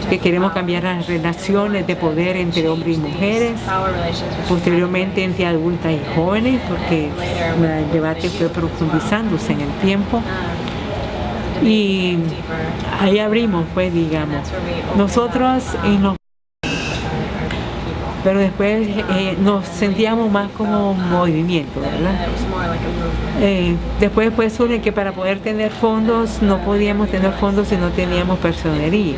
que queremos cambiar las relaciones de poder entre hombres y mujeres, posteriormente entre adultas y jóvenes, porque el debate fue profundizándose en el tiempo. Y ahí abrimos, pues, digamos, nosotros en los... Pero después nos sentíamos más como un movimiento, ¿verdad? Después pues surge que para poder tener fondos, no podíamos tener fondos si no teníamos personería.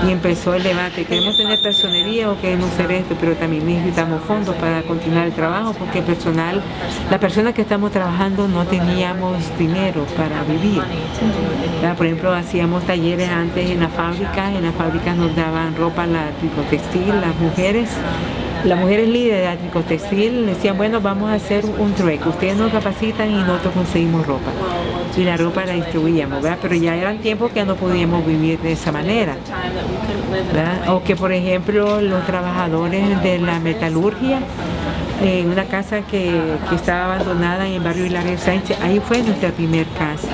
Y empezó el debate, ¿queremos tener personería o queremos hacer esto? Pero también necesitamos fondos para continuar el trabajo, porque el personal, la persona que estamos trabajando no teníamos dinero para vivir, ¿verdad? Por ejemplo, hacíamos talleres antes en las fábricas nos daban ropa, la tricotextil, las mujeres líderes de la tricotextil decían, bueno, vamos a hacer un trueque, ustedes nos capacitan y nosotros conseguimos ropa. Y la ropa la distribuíamos, ¿verdad? Pero ya eran tiempos que no podíamos vivir de esa manera, ¿verdad? O que, por ejemplo, los trabajadores de la metalurgia, en una casa que estaba abandonada en el barrio Hilario Sánchez, ahí fue nuestra primer casa,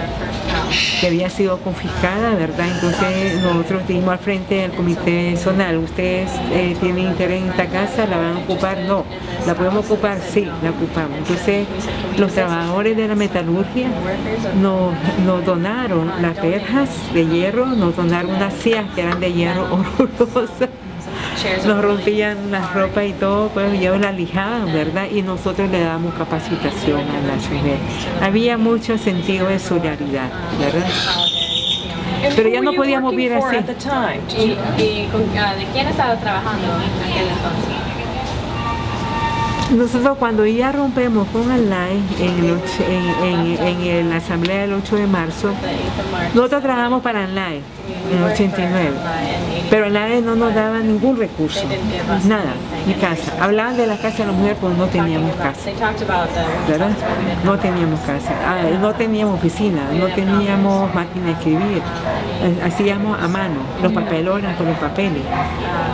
que había sido confiscada, ¿verdad? Entonces nosotros dijimos al frente del comité zonal, ¿ustedes tienen interés en esta casa? ¿La van a ocupar? No. ¿La podemos ocupar? Sí, la ocupamos. Entonces los trabajadores de la metalurgia nos donaron las verjas de hierro, nos donaron unas sillas que eran de hierro horrorosas. Nos rompían las ropas y todo, pues ellos las lijaban, ¿verdad? Y nosotros le dábamos capacitación a las mujeres. Había mucho sentido de solidaridad, ¿verdad? And Pero who ya were no you podíamos working vivir for así. at the time? ¿De quién estaba trabajando en aquel entonces? Nosotros cuando ya rompemos con Allah en la asamblea del 8 de marzo, nosotros trabajamos para Allah en 89, pero Allah no nos daba ningún recurso, nada, ni casa. Hablaban de la casa de la mujer, pero no teníamos casa, ¿verdad? No teníamos casa, no teníamos oficina, no teníamos máquina de escribir, hacíamos a mano, los papelones con los papeles,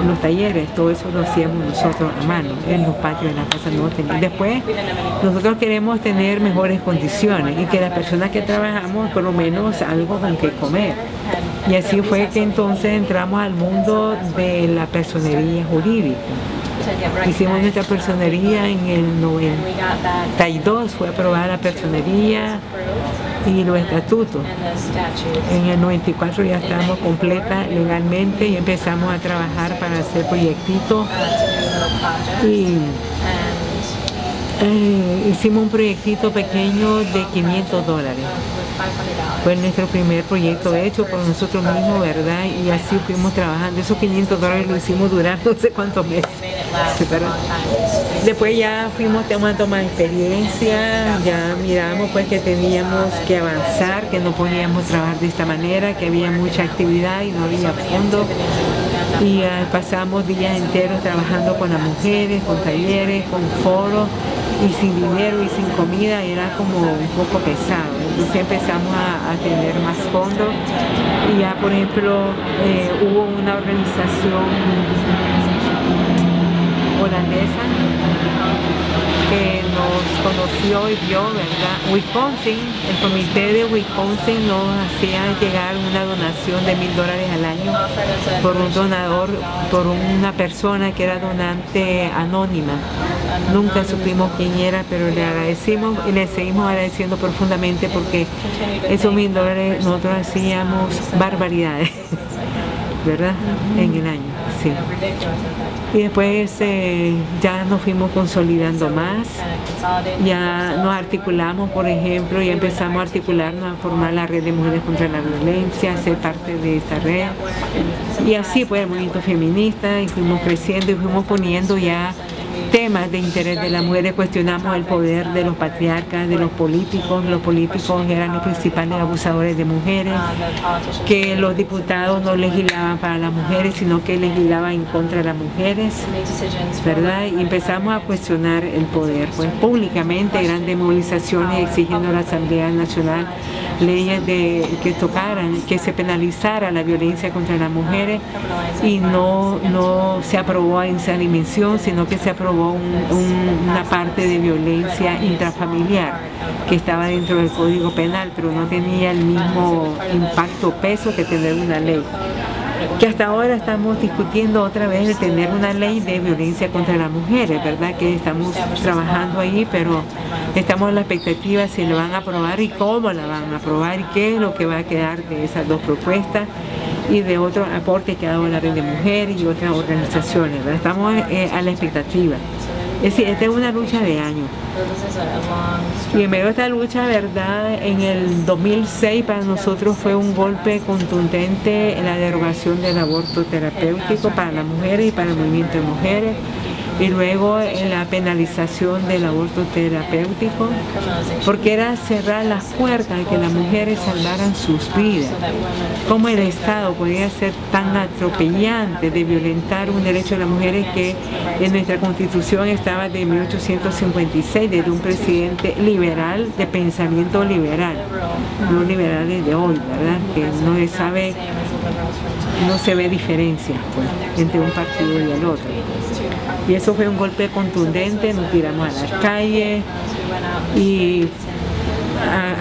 los talleres, todo eso lo hacíamos nosotros a mano, en los patios de la casa no teníamos. Después, nosotros queremos tener mejores condiciones y que las personas que trabajamos por lo menos algo con que comer. Y así fue que entonces entramos al mundo de la personería jurídica. Hicimos nuestra personería en el 92, fue aprobada la personería y los estatutos. En el 94 ya estábamos completas legalmente y empezamos a trabajar para hacer proyectitos y hicimos un proyectito pequeño de $500. Fue nuestro primer proyecto hecho por nosotros mismos, ¿verdad? Y así fuimos trabajando. Esos $500 lo hicimos durar no sé cuántos meses. ¿Verdad? Después ya fuimos tomando más experiencia, ya miramos pues que teníamos que avanzar, que no podíamos trabajar de esta manera, que había mucha actividad y no había fondo. Y pasamos días enteros trabajando con las mujeres, con talleres, con foros, y sin dinero y sin comida era como un poco pesado. Entonces empezamos a tener más fondos y ya por ejemplo hubo una organización holandesa que nos conoció y vio, ¿verdad? Wisconsin, el comité de Wisconsin nos hacía llegar una donación de $1,000 al año por un donador, por una persona que era donante anónima. Nunca supimos quién era, pero le agradecimos y le seguimos agradeciendo profundamente porque esos $1,000 nosotros hacíamos barbaridades, ¿verdad? En el año, sí. Y después ya nos fuimos consolidando más, ya nos articulamos, por ejemplo, y empezamos a articularnos, a formar la red de mujeres contra la violencia, a ser parte de esta red. Y así pues el movimiento feminista, y fuimos creciendo y fuimos poniendo ya temas de interés de las mujeres, cuestionamos el poder de los patriarcas, de los políticos eran los principales abusadores de mujeres, que los diputados no legislaban para las mujeres, sino que legislaban en contra de las mujeres, ¿verdad? Y empezamos a cuestionar el poder, pues públicamente, grandes movilizaciones exigiendo a la Asamblea Nacional leyes que tocaran, que se penalizara la violencia contra las mujeres y no se aprobó en esa dimensión, sino que se aprobó una parte de violencia intrafamiliar que estaba dentro del Código Penal, pero no tenía el mismo impacto o peso que tener una ley. Que hasta ahora estamos discutiendo otra vez de tener una ley de violencia contra las mujeres, ¿verdad? Que estamos trabajando ahí, pero estamos en la expectativa si lo van a aprobar y cómo la van a aprobar y qué es lo que va a quedar de esas dos propuestas y de otros aportes que ha dado la Red de Mujeres y otras organizaciones, ¿verdad? Estamos a la expectativa. Es decir, esta es una lucha de años. Y en medio de esta lucha, ¿verdad? En el 2006 para nosotros fue un golpe contundente en la derogación del aborto terapéutico para las mujeres y para el movimiento de mujeres. Y luego en la penalización del aborto terapéutico, porque era cerrar las puertas de que las mujeres salvaran sus vidas. ¿Cómo el Estado podía ser tan atropellante de violentar un derecho de las mujeres que en nuestra Constitución estaba de 1856, desde un presidente liberal, de pensamiento liberal, no liberales de hoy, ¿verdad? Que no se ve diferencia pues, entre un partido y el otro. Y eso fue un golpe contundente, nos tiramos a las calles y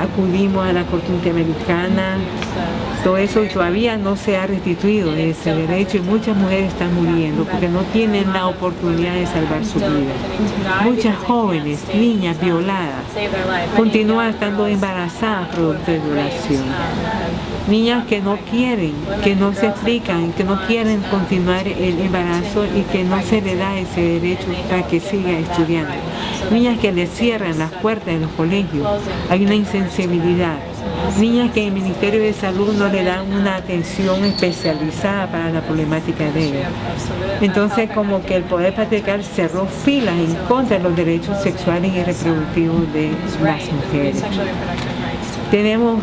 acudimos a la Corte Interamericana, todo eso y todavía no se ha restituido ese derecho y muchas mujeres están muriendo porque no tienen la oportunidad de salvar su vida. Muchas jóvenes, niñas violadas, continúan estando embarazadas producto de violación. Niñas que no quieren, que no se explican, que no quieren continuar el embarazo y que no se le da ese derecho para que siga estudiando. Niñas que les cierran las puertas de los colegios. Hay una insensibilidad. niñas que el Ministerio de Salud no le dan una atención especializada para la problemática de ellas. Entonces, como que el poder patriarcal cerró filas en contra de los derechos sexuales y reproductivos de las mujeres. Tenemos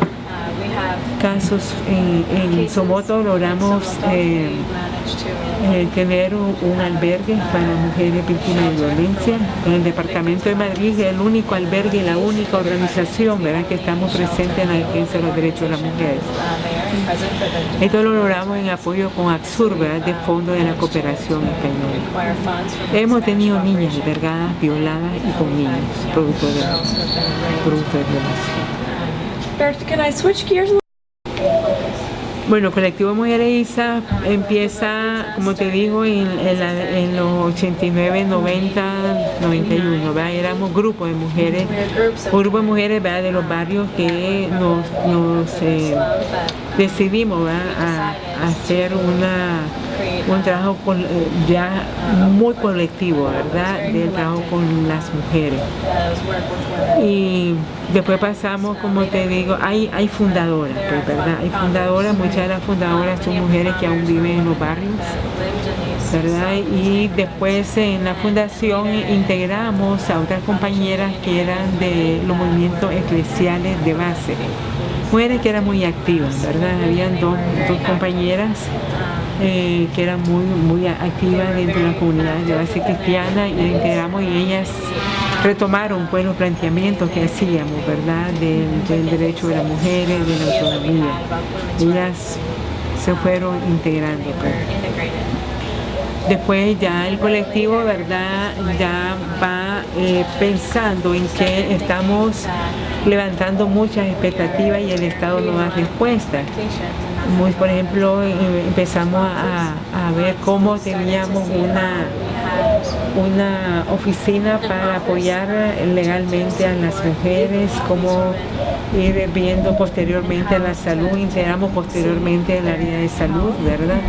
casos en Somoto, logramos tener un albergue para mujeres víctimas de violencia. En el departamento de Madrid es el único albergue y la única organización, ¿verdad?, que estamos presentes en la defensa de los derechos de las mujeres. Esto lo logramos en apoyo con ACSUR, ¿verdad?, de Fondo de la Cooperación Española. Hemos tenido niñas albergadas, violadas y con niños, producto de violación. Bertha, can I switch gears a little? Bueno, Colectivo Mujeres ISA empieza, como te digo, en los 89, 90, 91, ¿verdad? Éramos grupos de mujeres, un grupo de mujeres, ¿verdad?, de los barrios que nos decidimos, ¿verdad?, a hacer un trabajo ya muy colectivo, ¿verdad?, del trabajo con las mujeres. Y después pasamos, como te digo, hay fundadoras, pues, ¿verdad? Hay fundadoras, muchas de las fundadoras son mujeres que aún viven en los barrios, ¿verdad? Y después en la fundación integramos a otras compañeras que eran de los movimientos eclesiales de base, mujeres que eran muy activas, ¿verdad? Habían dos compañeras que eran muy activas dentro de la comunidad de base cristiana, y la integramos y ellas retomaron, pues, los planteamientos que hacíamos, ¿verdad?, del derecho de las mujeres, de la autonomía. Ellas se fueron integrando, pues. Después ya el colectivo, ¿verdad?, ya va pensando en que estamos levantando muchas expectativas y el Estado no da respuesta. Por ejemplo, empezamos a ver cómo teníamos una oficina para apoyar legalmente a las mujeres, cómo ir viendo posteriormente a la salud, integramos posteriormente el área de salud, ¿verdad?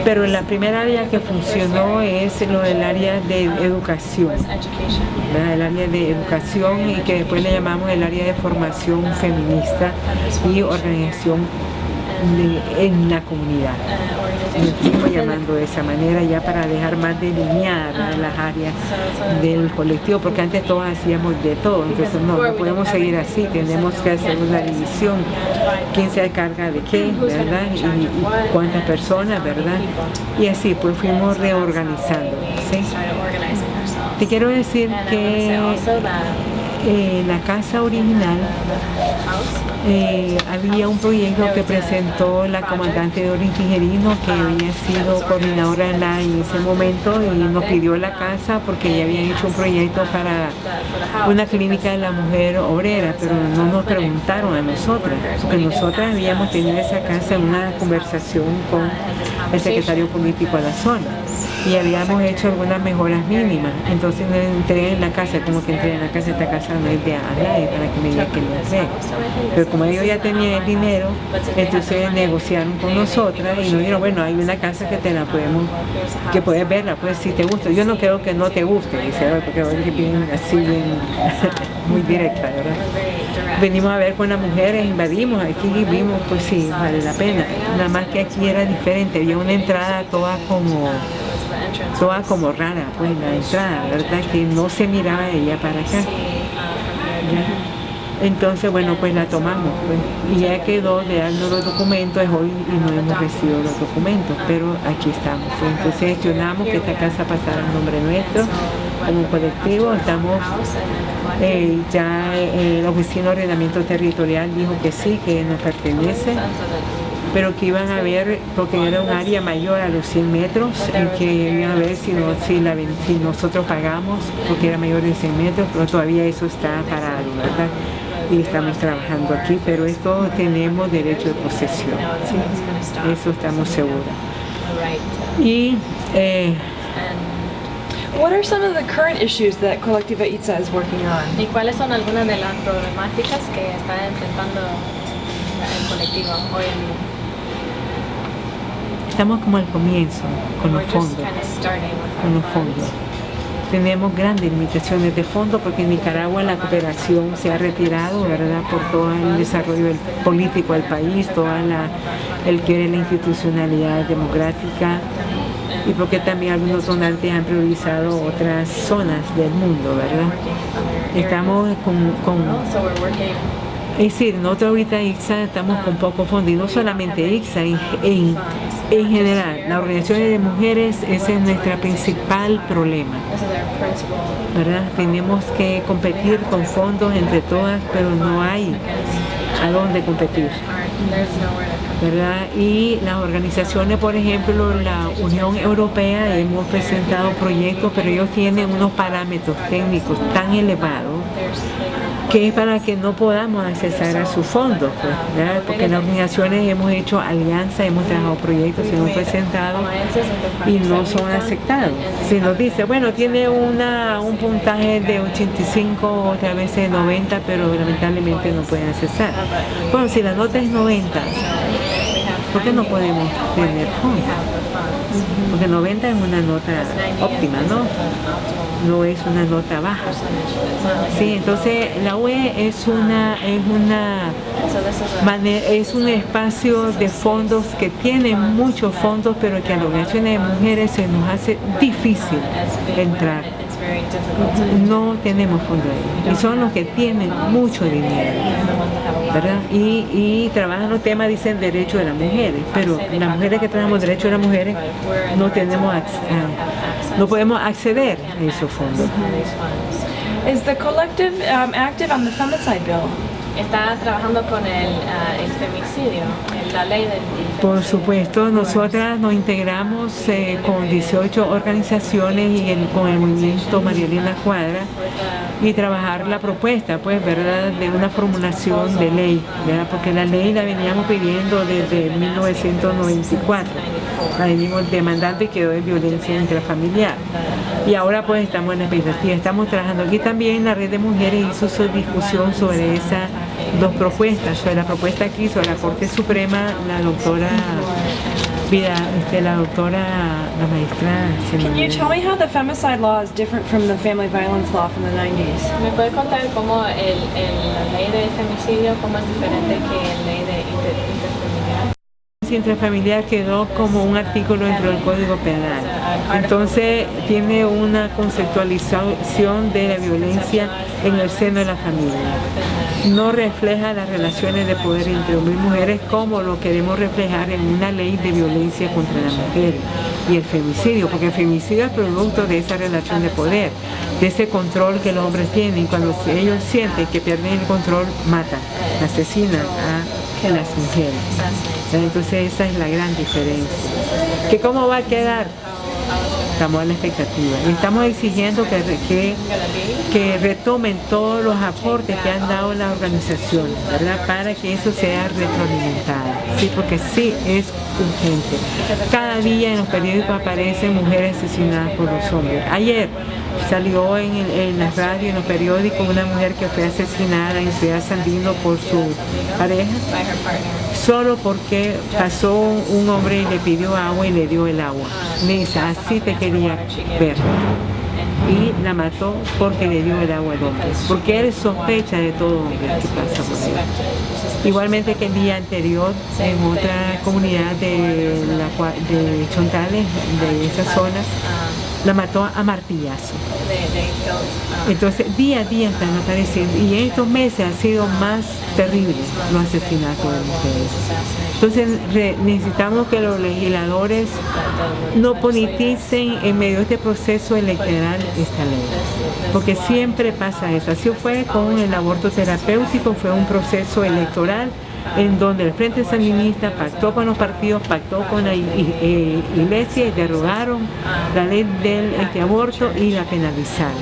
Pero la primera área que funcionó es lo del área de educación, ¿verdad?, el área de educación, y que después le llamamos el área de formación feminista y organización en la comunidad. Lo estoy llamando de esa manera ya para dejar más delineadas las áreas del colectivo, porque antes todos hacíamos de todo, entonces no podemos seguir así, tenemos que hacer una división, quién se encarga de qué, ¿verdad?, y cuántas personas, ¿verdad?, y así pues fuimos reorganizando, ¿sí? Te quiero decir que la casa original había un proyecto que presentó la comandante Doris Tijerino, que había sido coordinadora en ese momento, y nos pidió la casa porque ella había hecho un proyecto para una clínica de la mujer obrera, pero no nos preguntaron a nosotras, porque nosotras habíamos tenido esa casa en una conversación con el secretario político de la zona y habíamos hecho algunas mejoras mínimas. Entonces entré en la casa, como que entré en la casa, esta casa no es de nadie para que me diga que no sé. Pero como ellos ya tenían el dinero, entonces negociaron con nosotras y nos dijeron, bueno, hay una casa que te la que puedes verla, pues si te gusta. Yo no creo que no te guste, dice, porque bien así, bien muy directa, ¿verdad? Venimos a ver con las mujeres, invadimos aquí y vimos, pues sí, vale la pena. Nada más que aquí era diferente, había una entrada toda como rara, pues la entrada, ¿verdad?, que no se miraba de ella para acá. ¿Ya? Entonces, bueno, pues la tomamos, pues, y ya quedó de darnos los documentos hoy y no hemos recibido los documentos, pero aquí estamos. Entonces gestionamos que esta casa pasara a nombre nuestro como colectivo. Estamos la Oficina de Ordenamiento Territorial dijo que sí, que nos pertenece, pero que iban a ver, porque era un área mayor a los 100 metros, y que iban a ver si nosotros pagamos, porque era mayor de 100 metros, pero todavía eso está parado, ¿verdad? Y estamos trabajando aquí, pero esto tenemos derecho de posesión, ¿sí? Eso estamos seguros. Y what are some of the current issues that Colectiva ITSA is working on? ¿Y cuáles son algunas de las problemáticas que está enfrentando el colectivo hoy en día? Estamos como al comienzo, con los fondos. tenemos grandes limitaciones de fondo porque en Nicaragua la cooperación se ha retirado, ¿verdad? Por todo el desarrollo político del país, el que era la institucionalidad democrática y porque también algunos donantes han priorizado otras zonas del mundo, ¿verdad? Estamos So we're working. es decir, nosotros ahorita ICSA estamos con poco fondo y no solamente ICSA, en general, las organizaciones de mujeres, ese es nuestro principal problema, This is our principal. ¿verdad? Tenemos que competir con fondos entre todas, pero no hay a dónde competir, There's nowhere to come. ¿verdad? Y las organizaciones, por ejemplo, la Unión Europea, hemos presentado proyectos, pero ellos tienen unos parámetros técnicos tan elevados que es para que no podamos accesar a sus fondos, pues, ¿verdad? Porque las organizaciones hemos hecho alianzas, hemos trabajado proyectos, hemos presentado y no son aceptados. Si nos dice, bueno, tiene un puntaje de 85, otra vez de 90, pero lamentablemente no pueden accesar. Bueno, si la nota es 90, ¿por qué no podemos tener fondos? Porque 90 es una nota óptima, ¿no? No es una nota baja. Sí, entonces la UE es un espacio de fondos que tiene muchos fondos, pero que a las organizaciones de mujeres se nos hace difícil entrar. It's very difficult. No tenemos fondos ahí. Y son los que tienen mucho dinero, ¿verdad? Y trabajan los temas, dicen derecho de las mujeres, pero las mujeres que trabajamos derecho de las mujeres no tenemos no podemos acceder a esos fondos. Is the collective active on the femicide bill? Está trabajando con el femicidio, la ley del Por supuesto, nosotras nos integramos con 18 organizaciones y con el movimiento María Elena Cuadra y trabajar la propuesta, pues, ¿verdad?, de una formulación de ley, ¿verdad? Porque la ley la veníamos pidiendo desde 1994, la venimos demandando y quedó en violencia intrafamiliar. Y ahora pues estamos en la expectativa, estamos trabajando aquí también. La red de mujeres hizo su discusión sobre esas dos propuestas, sobre la propuesta aquí, sobre la Corte Suprema, la doctora la maestra. Can you tell me how the femicide law is different from the family violence law from the 90s? ¿Me puede contar cómo la ley de femicidio cómo es diferente que la ley de interfamiliar? Intrafamiliar quedó como un artículo dentro del Código Penal. Entonces tiene una conceptualización de la violencia en el seno de la familia. No refleja las relaciones de poder entre hombres y mujeres como lo queremos reflejar en una ley de violencia contra la mujer y el femicidio, porque el femicidio es producto de esa relación de poder, de ese control que los hombres tienen, y cuando ellos sienten que pierden el control, matan, asesinan a las mujeres. Entonces esa es la gran diferencia. ¿Que cómo va a quedar? Estamos en la expectativa y estamos exigiendo que retomen todos los aportes que han dado las organizaciones, ¿verdad?, para que eso sea retroalimentado, sí, porque sí es urgente. Cada día en los periódicos aparecen mujeres asesinadas por los hombres. Ayer salió en la radio, en los periódicos, una mujer que fue asesinada en Ciudad Sandino por su pareja, solo porque pasó un hombre y le pidió agua y le dio el agua. Me dice, así te quería ver. Y la mató porque le dio el agua al hombre, porque él sospecha de todo hombre que pasa por ahí. Igualmente que el día anterior, en otra comunidad de Chontales, de esa zona, la mató a martillazo. Entonces, día a día están apareciendo, y en estos meses han sido más terribles los asesinatos de mujeres. Entonces, necesitamos que los legisladores no politicen en medio de este proceso electoral esta ley, porque siempre pasa eso. Así fue con el aborto terapéutico, fue un proceso electoral en donde el Frente Sandinista pactó con los partidos, pactó con la iglesia y derogaron la ley del aborto y la penalizaron.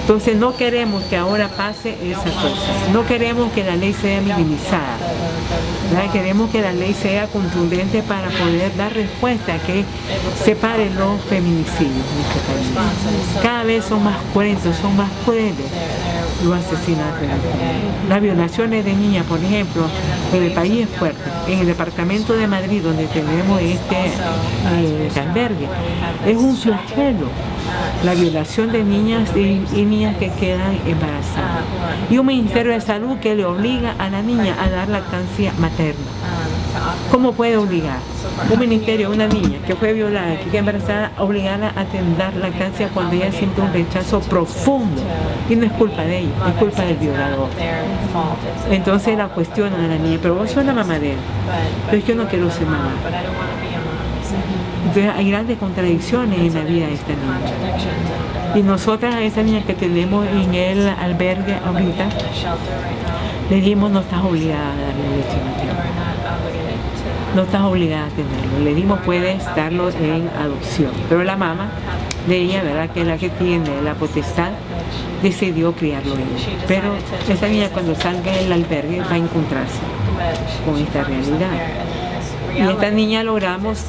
Entonces no queremos que ahora pase esa cosa, no queremos que la ley sea minimizada, ¿verdad? Queremos que la ley sea contundente para poder dar respuesta a que separe los feminicidios en este país. Cada vez son más cruentos, son más crueles. los asesinatos. Las violaciones de niñas, por ejemplo, en el país es fuerte. En el departamento de Madrid, donde tenemos este albergue, es un flagelo la violación de niñas y niñas que quedan embarazadas. Y un Ministerio de Salud que le obliga a la niña a dar lactancia materna. ¿Cómo puede obligar un ministerio a una niña que fue violada, que queda embarazada, obligarla a dar lactancia cuando ella siente un rechazo profundo? Y no es culpa de ella, es culpa del violador. Entonces la cuestionan a la niña, pero vos sos la mamá de él. Pero es que yo no quiero ser mamá. Entonces hay grandes contradicciones en la vida de esta niña. Y nosotras a esa niña que tenemos en el albergue ahorita, le dijimos no estás obligada a darle leche materna. No estás obligada a tenerlo. Le dimos puedes darlo en adopción. Pero la mamá de ella, ¿verdad?, que es la que tiene la potestad, decidió criarlo ella. Pero esta niña cuando salga del albergue va a encontrarse con esta realidad. Y esta niña logramos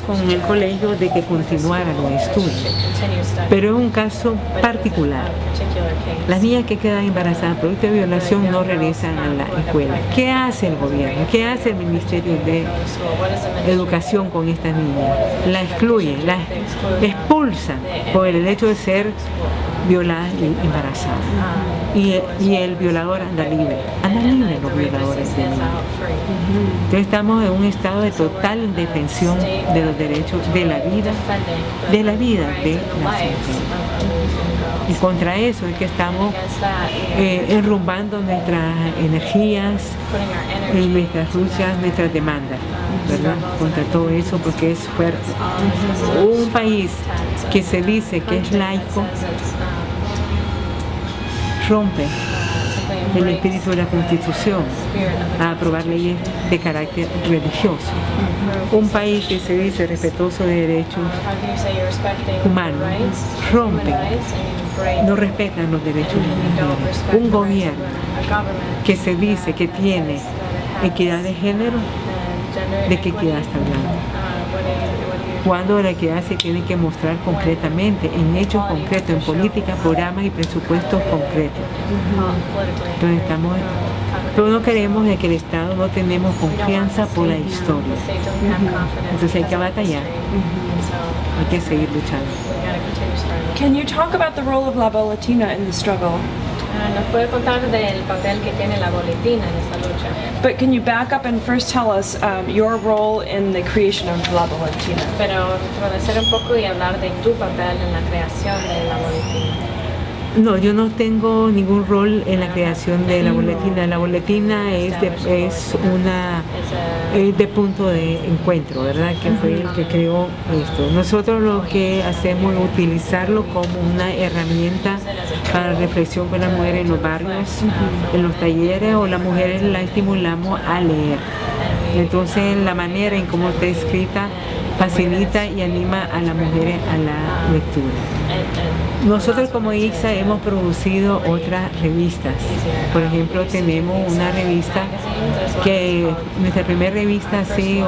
con el colegio de que continuara los estudios. Pero es un caso particular. Las niñas que quedan embarazadas producto de violación no regresan a la escuela. ¿Qué hace el gobierno? ¿Qué hace el Ministerio de Educación con estas niñas? La excluye, la expulsa por el hecho de ser violadas y embarazadas. Y el violador anda libre los violadores de niños. Entonces estamos en un estado de total indefensión de los derechos de la vida de las mujeres. Y contra eso es que estamos enrumbando nuestras energías, nuestras luchas, nuestras demandas, ¿verdad? Contra todo eso, porque es fuerte. Un país que se dice que es laico rompe el espíritu de la Constitución a aprobar leyes de carácter religioso. Un país que se dice respetuoso de derechos humanos rompe, no respetan los derechos de las mujeres. Un gobierno que se dice que tiene equidad de género, ¿de qué equidad está hablando? Cuando la equidad se tiene que mostrar concretamente, en hechos concretos, en políticas, programas y presupuestos concretos. Entonces pero no queremos de que el Estado no tenemos confianza por la historia. Entonces hay que batallar, hay que seguir luchando. Can you talk about the role of La Boletina in the struggle? Nos puede contar del papel que tiene la boletina en esta lucha. But can you back up and first tell us your role in the creation of La Boletina? Pero introducir un poco y hablar de tu papel en la creación de la boletina. No, yo no tengo ningún rol en la creación de la boletina. La boletina es de punto de encuentro, ¿verdad? Que fue el que creó esto. Nosotros lo que hacemos es utilizarlo como una herramienta para reflexión con las mujeres en los barrios, en los talleres, o las mujeres la estimulamos a leer. Entonces la manera en cómo está escrita facilita y anima a las mujeres a la lectura. Nosotros como ICSA hemos producido otras revistas. Por ejemplo, tenemos una revista que, nuestra primera revista así,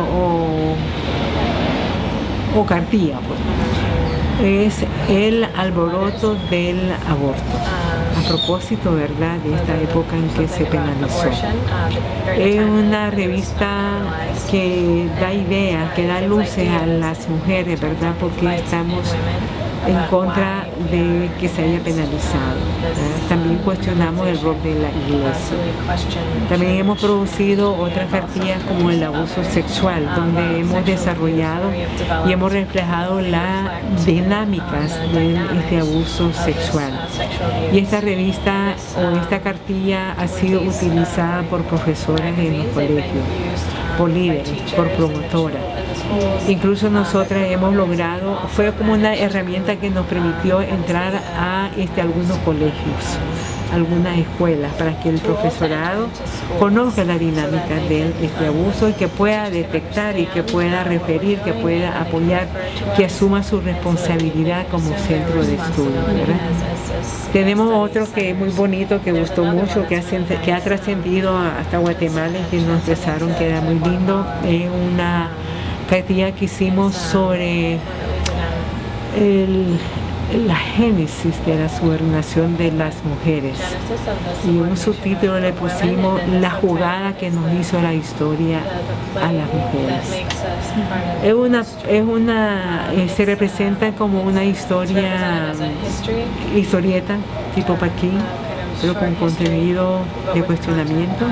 o cartilla, pues, es El alboroto del aborto. A propósito, ¿verdad?, de esta época en que se penalizó. Es una revista que da ideas, que da luces a las mujeres, ¿verdad?, porque estamos en contra de que se haya penalizado. También cuestionamos el rol de la Iglesia. También hemos producido otras cartillas como el abuso sexual, donde hemos desarrollado y hemos reflejado las dinámicas de este abuso sexual. Y esta revista o esta cartilla ha sido utilizada por profesoras en los colegios, por líderes, por promotoras. Incluso nosotras hemos logrado, fue como una herramienta que nos permitió entrar a algunos colegios, algunas escuelas, para que el profesorado conozca la dinámica de este abuso y que pueda detectar y que pueda referir, que pueda apoyar, que asuma su responsabilidad como centro de estudio, ¿verdad? Tenemos otro que es muy bonito, que gustó mucho, que ha trascendido hasta Guatemala y que nos expresaron que era muy lindo. Es una cartilla que hicimos sobre la génesis de la subordinación de las mujeres. Y un subtítulo le pusimos La jugada que nos hizo la historia a las mujeres. Se representa como una historieta tipo Paquín, pero con contenido de cuestionamiento,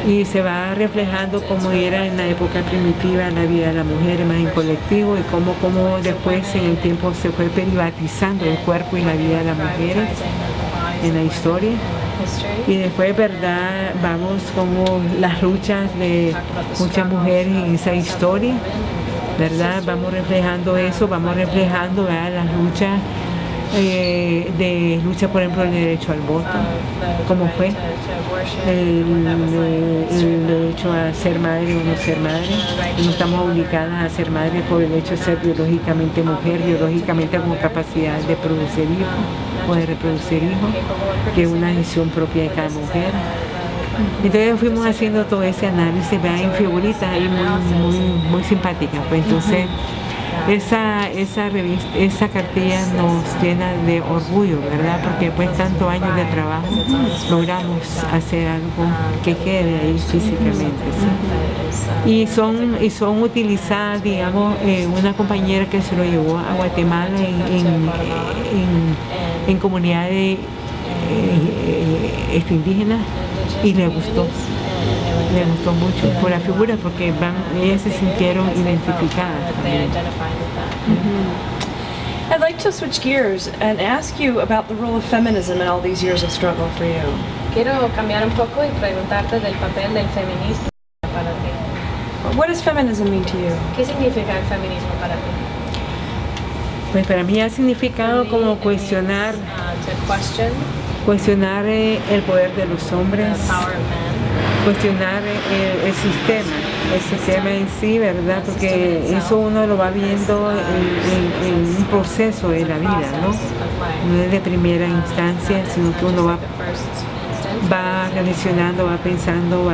y se va reflejando cómo era en la época primitiva la vida de la mujer más en colectivo, y cómo después en el tiempo se fue privatizando el cuerpo y la vida de las mujeres en la historia. Y después, ¿verdad?, vamos como las luchas de muchas mujeres en esa historia, ¿verdad? Vamos reflejando eso, vamos reflejando, ¿verdad?, las luchas de lucha, por ejemplo, el derecho al voto, cómo fue el derecho a ser madre o no ser madre. No estamos obligadas a ser madre por el hecho de ser biológicamente mujer, biológicamente con capacidad de producir hijos o de reproducir hijos, que es una decisión propia de cada mujer. Entonces fuimos haciendo todo ese análisis, vean, en figuritas ahí muy simpáticas, pues. Entonces esa revista, esa cartilla nos llena de orgullo, ¿verdad? Porque después de tantos años de trabajo logramos hacer algo que quede ahí físicamente, ¿sí? Y son utilizadas, digamos, una compañera que se lo llevó a Guatemala en comunidades indígenas, y le gustó mucho por la figura, porque ellas se sintieron identificadas también. I'd like to switch gears and ask you about the role of feminism in all these years of struggle for you. Quiero cambiar un poco y preguntarte del papel del feminismo para ti. What does feminism mean to you? ¿Qué significa el feminismo para ti? Pues para mí ha significado como cuestionar el poder de los hombres, cuestionar el sistema en sí, ¿verdad? Porque eso uno lo va viendo en un proceso de la vida, ¿no? No es de primera instancia, sino que uno va reflexionando, va pensando,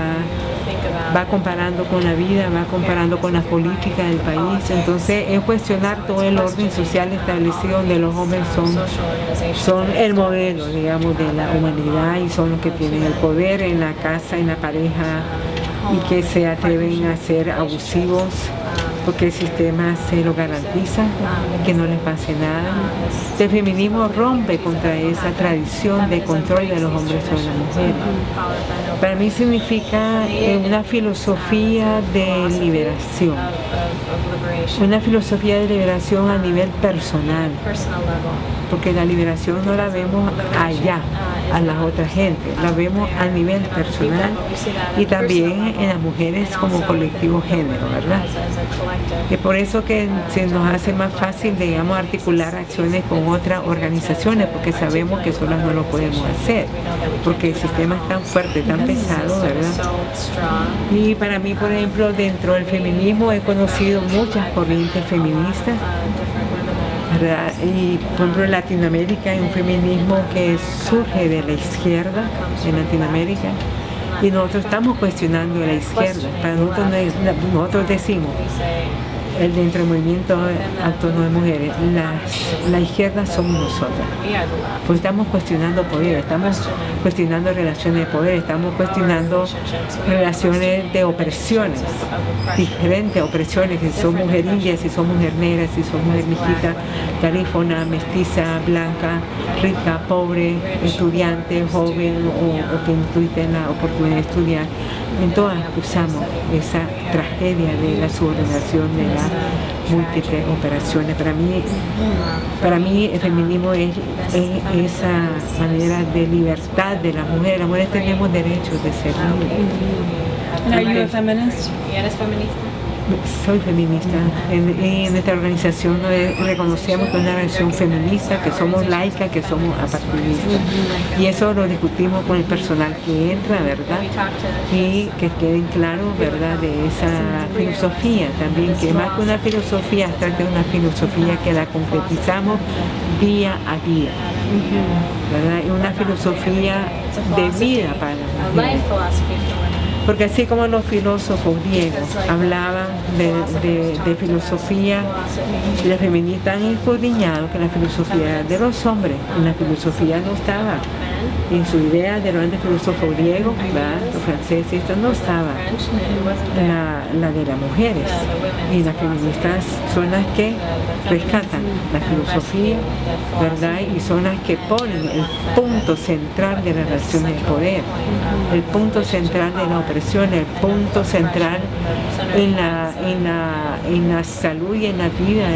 va comparando con la vida, va comparando con las políticas del país. Entonces es cuestionar todo el orden social establecido, donde los hombres son el modelo, digamos, de la humanidad, y son los que tienen el poder en la casa, en la pareja, y que se atreven a ser abusivos porque el sistema se lo garantiza, que no les pase nada. El feminismo rompe contra esa tradición de control de los hombres sobre las mujeres. Para mí significa una filosofía de liberación, una filosofía de liberación a nivel personal, porque la liberación no la vemos allá, a las otras gente, la vemos a nivel personal, y también en las mujeres como colectivo género, ¿verdad? Es por eso que se nos hace más fácil, digamos, articular acciones con otras organizaciones, porque sabemos que solas no lo podemos hacer, porque el sistema es tan fuerte, tan pesado, ¿verdad? Y para mí, por ejemplo, dentro del feminismo he conocido muchas corrientes feministas, ¿verdad? Y por ejemplo en Latinoamérica hay un feminismo que surge de la izquierda en Latinoamérica, y nosotros estamos cuestionando la izquierda. Para nosotros, nosotros decimos, dentro del movimiento autónomo de mujeres, la izquierda somos nosotras, pues estamos cuestionando poder, estamos cuestionando relaciones de poder, estamos cuestionando relaciones de opresiones, diferentes opresiones, si son mujer india, si son mujer negra, si son mujer mestiza, garífuna, mestiza, blanca, rica, pobre, estudiante, joven, o que no tuviste la oportunidad de estudiar. En todas usamos esa tragedia de la subordinación de las múltiples operaciones. Para mí el feminismo es esa manera de libertad de las mujeres. Las mujeres tenemos derechos de ser libres. Are you a feminist? ¿Y eres feminista? Soy feminista. En nuestra organización reconocemos que es una organización feminista, que somos laicas, que somos apartidistas. Y eso lo discutimos con el personal que entra, ¿verdad? Y que queden claros, ¿verdad?, de esa filosofía también, que más que una filosofía abstracta, es una filosofía que la concretizamos día a día, ¿verdad? Y una filosofía de vida para las mujeres. Porque así como los filósofos griegos hablaban de filosofía, las feministas han escudriñado que la filosofía de los hombres, en la filosofía no estaba. En su idea de los filósofos griegos, los franceses, esto no estaba la de las mujeres. Y las feministas son las que rescatan la filosofía, ¿verdad? Y son las que ponen el punto central de las relaciones de poder, el punto central de la opresión, el punto central en la salud y en la vida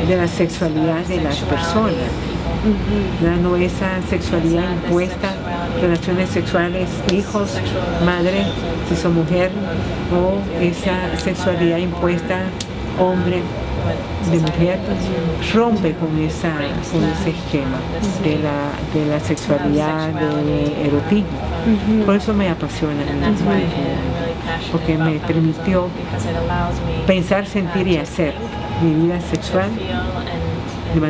de la sexualidad de las personas. No esa sexualidad impuesta, relaciones sexuales, hijos, madre, si son mujer, o esa sexualidad impuesta, hombre, de mujer, rompe con ese esquema de la sexualidad, del erotismo. Por eso me apasiona, porque me permitió pensar, sentir y hacer mi vida sexual de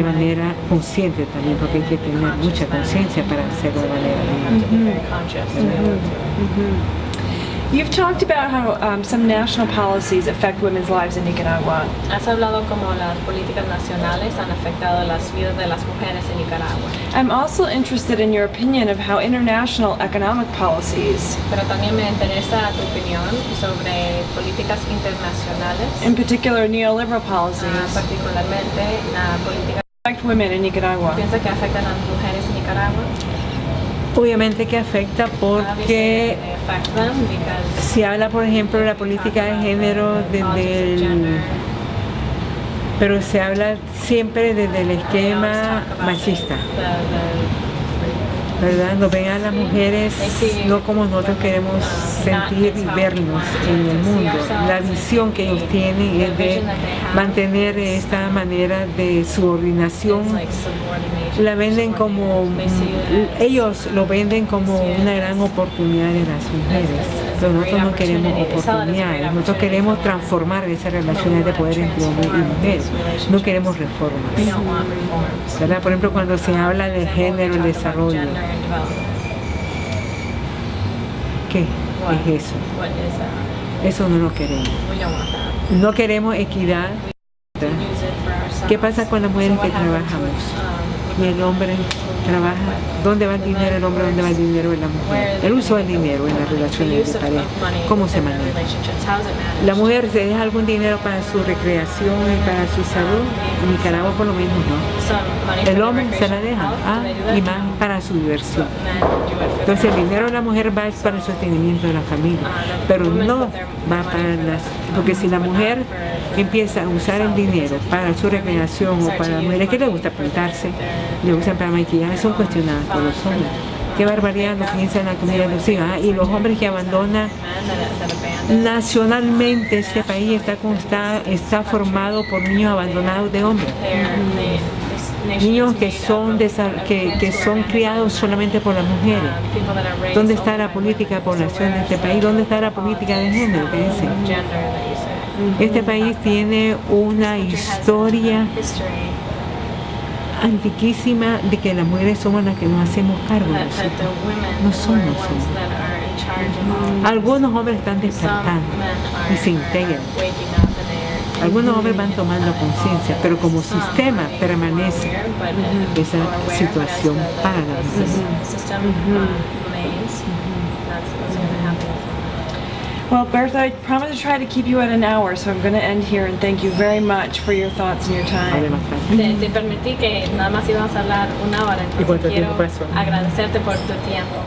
manera consciente también, porque hay que tener mucha conciencia para hacerlo de manera You've talked about how some national policies affect women's lives in Nicaragua. Has hablado como las políticas nacionales han afectado las vidas de las mujeres en Nicaragua. I'm also interested in your opinion of how international economic policies, Pero también me interesa tu opinión sobre políticas internacionales, in particular neoliberal policies, particularmente políticas affect women in Nicaragua. piensa que afectan a las mujeres en Nicaragua. Obviamente que afecta porque se habla, por ejemplo, de la política de género pero se habla siempre desde el esquema machista, ¿verdad? Nos ven a las mujeres no como nosotros queremos sentir y vernos en el mundo. La visión que ellos tienen es de mantener esta manera de subordinación. La venden como, ellos lo venden como una gran oportunidad de las mujeres, pero nosotros no queremos oportunidades, nosotros queremos transformar esas relaciones de poder entre hombre y mujer, no queremos reformas, ¿verdad? Por ejemplo, cuando se habla de género y desarrollo, ¿qué es eso? Eso no lo queremos. No queremos equidad. ¿Qué pasa con las mujeres que trabajamos? Y el hombre trabaja, ¿dónde va el dinero el hombre? ¿Dónde va el dinero de la mujer? El uso del dinero en las relaciones de pareja, ¿cómo se maneja? ¿La mujer se deja algún dinero para su recreación y para su salud? En Nicaragua por lo menos no. El hombre se la deja, y más para su diversión. Entonces el dinero de la mujer va para el sostenimiento de la familia, pero no va para porque si la mujer empieza a usar el dinero para su recreación o para las mujeres que les gusta pintarse, le usan para maquillar, son cuestionadas por los hombres. Qué barbaridad lo piensan la comunidad de los hijos. Y los hombres que abandonan nacionalmente este país está formado por niños abandonados de hombres. Niños que son criados solamente por las mujeres. ¿Dónde está la política de población de este país? ¿Dónde está la política de género? ¿Qué dicen? Este país tiene una historia antiquísima de que las mujeres somos las que nos hacemos cargo de eso. No somos nosotros. Algunos hombres están despertando y se integran. Algunos hombres van tomando conciencia, pero como sistema permanece esa situación para las mujeres. Well, Bertha, I promised to try to keep you at an hour, so I'm going to end here and thank you very much for your thoughts and your time. Te permití que nada más íbamos a hablar una hora, entonces quiero agradecerte por tu tiempo.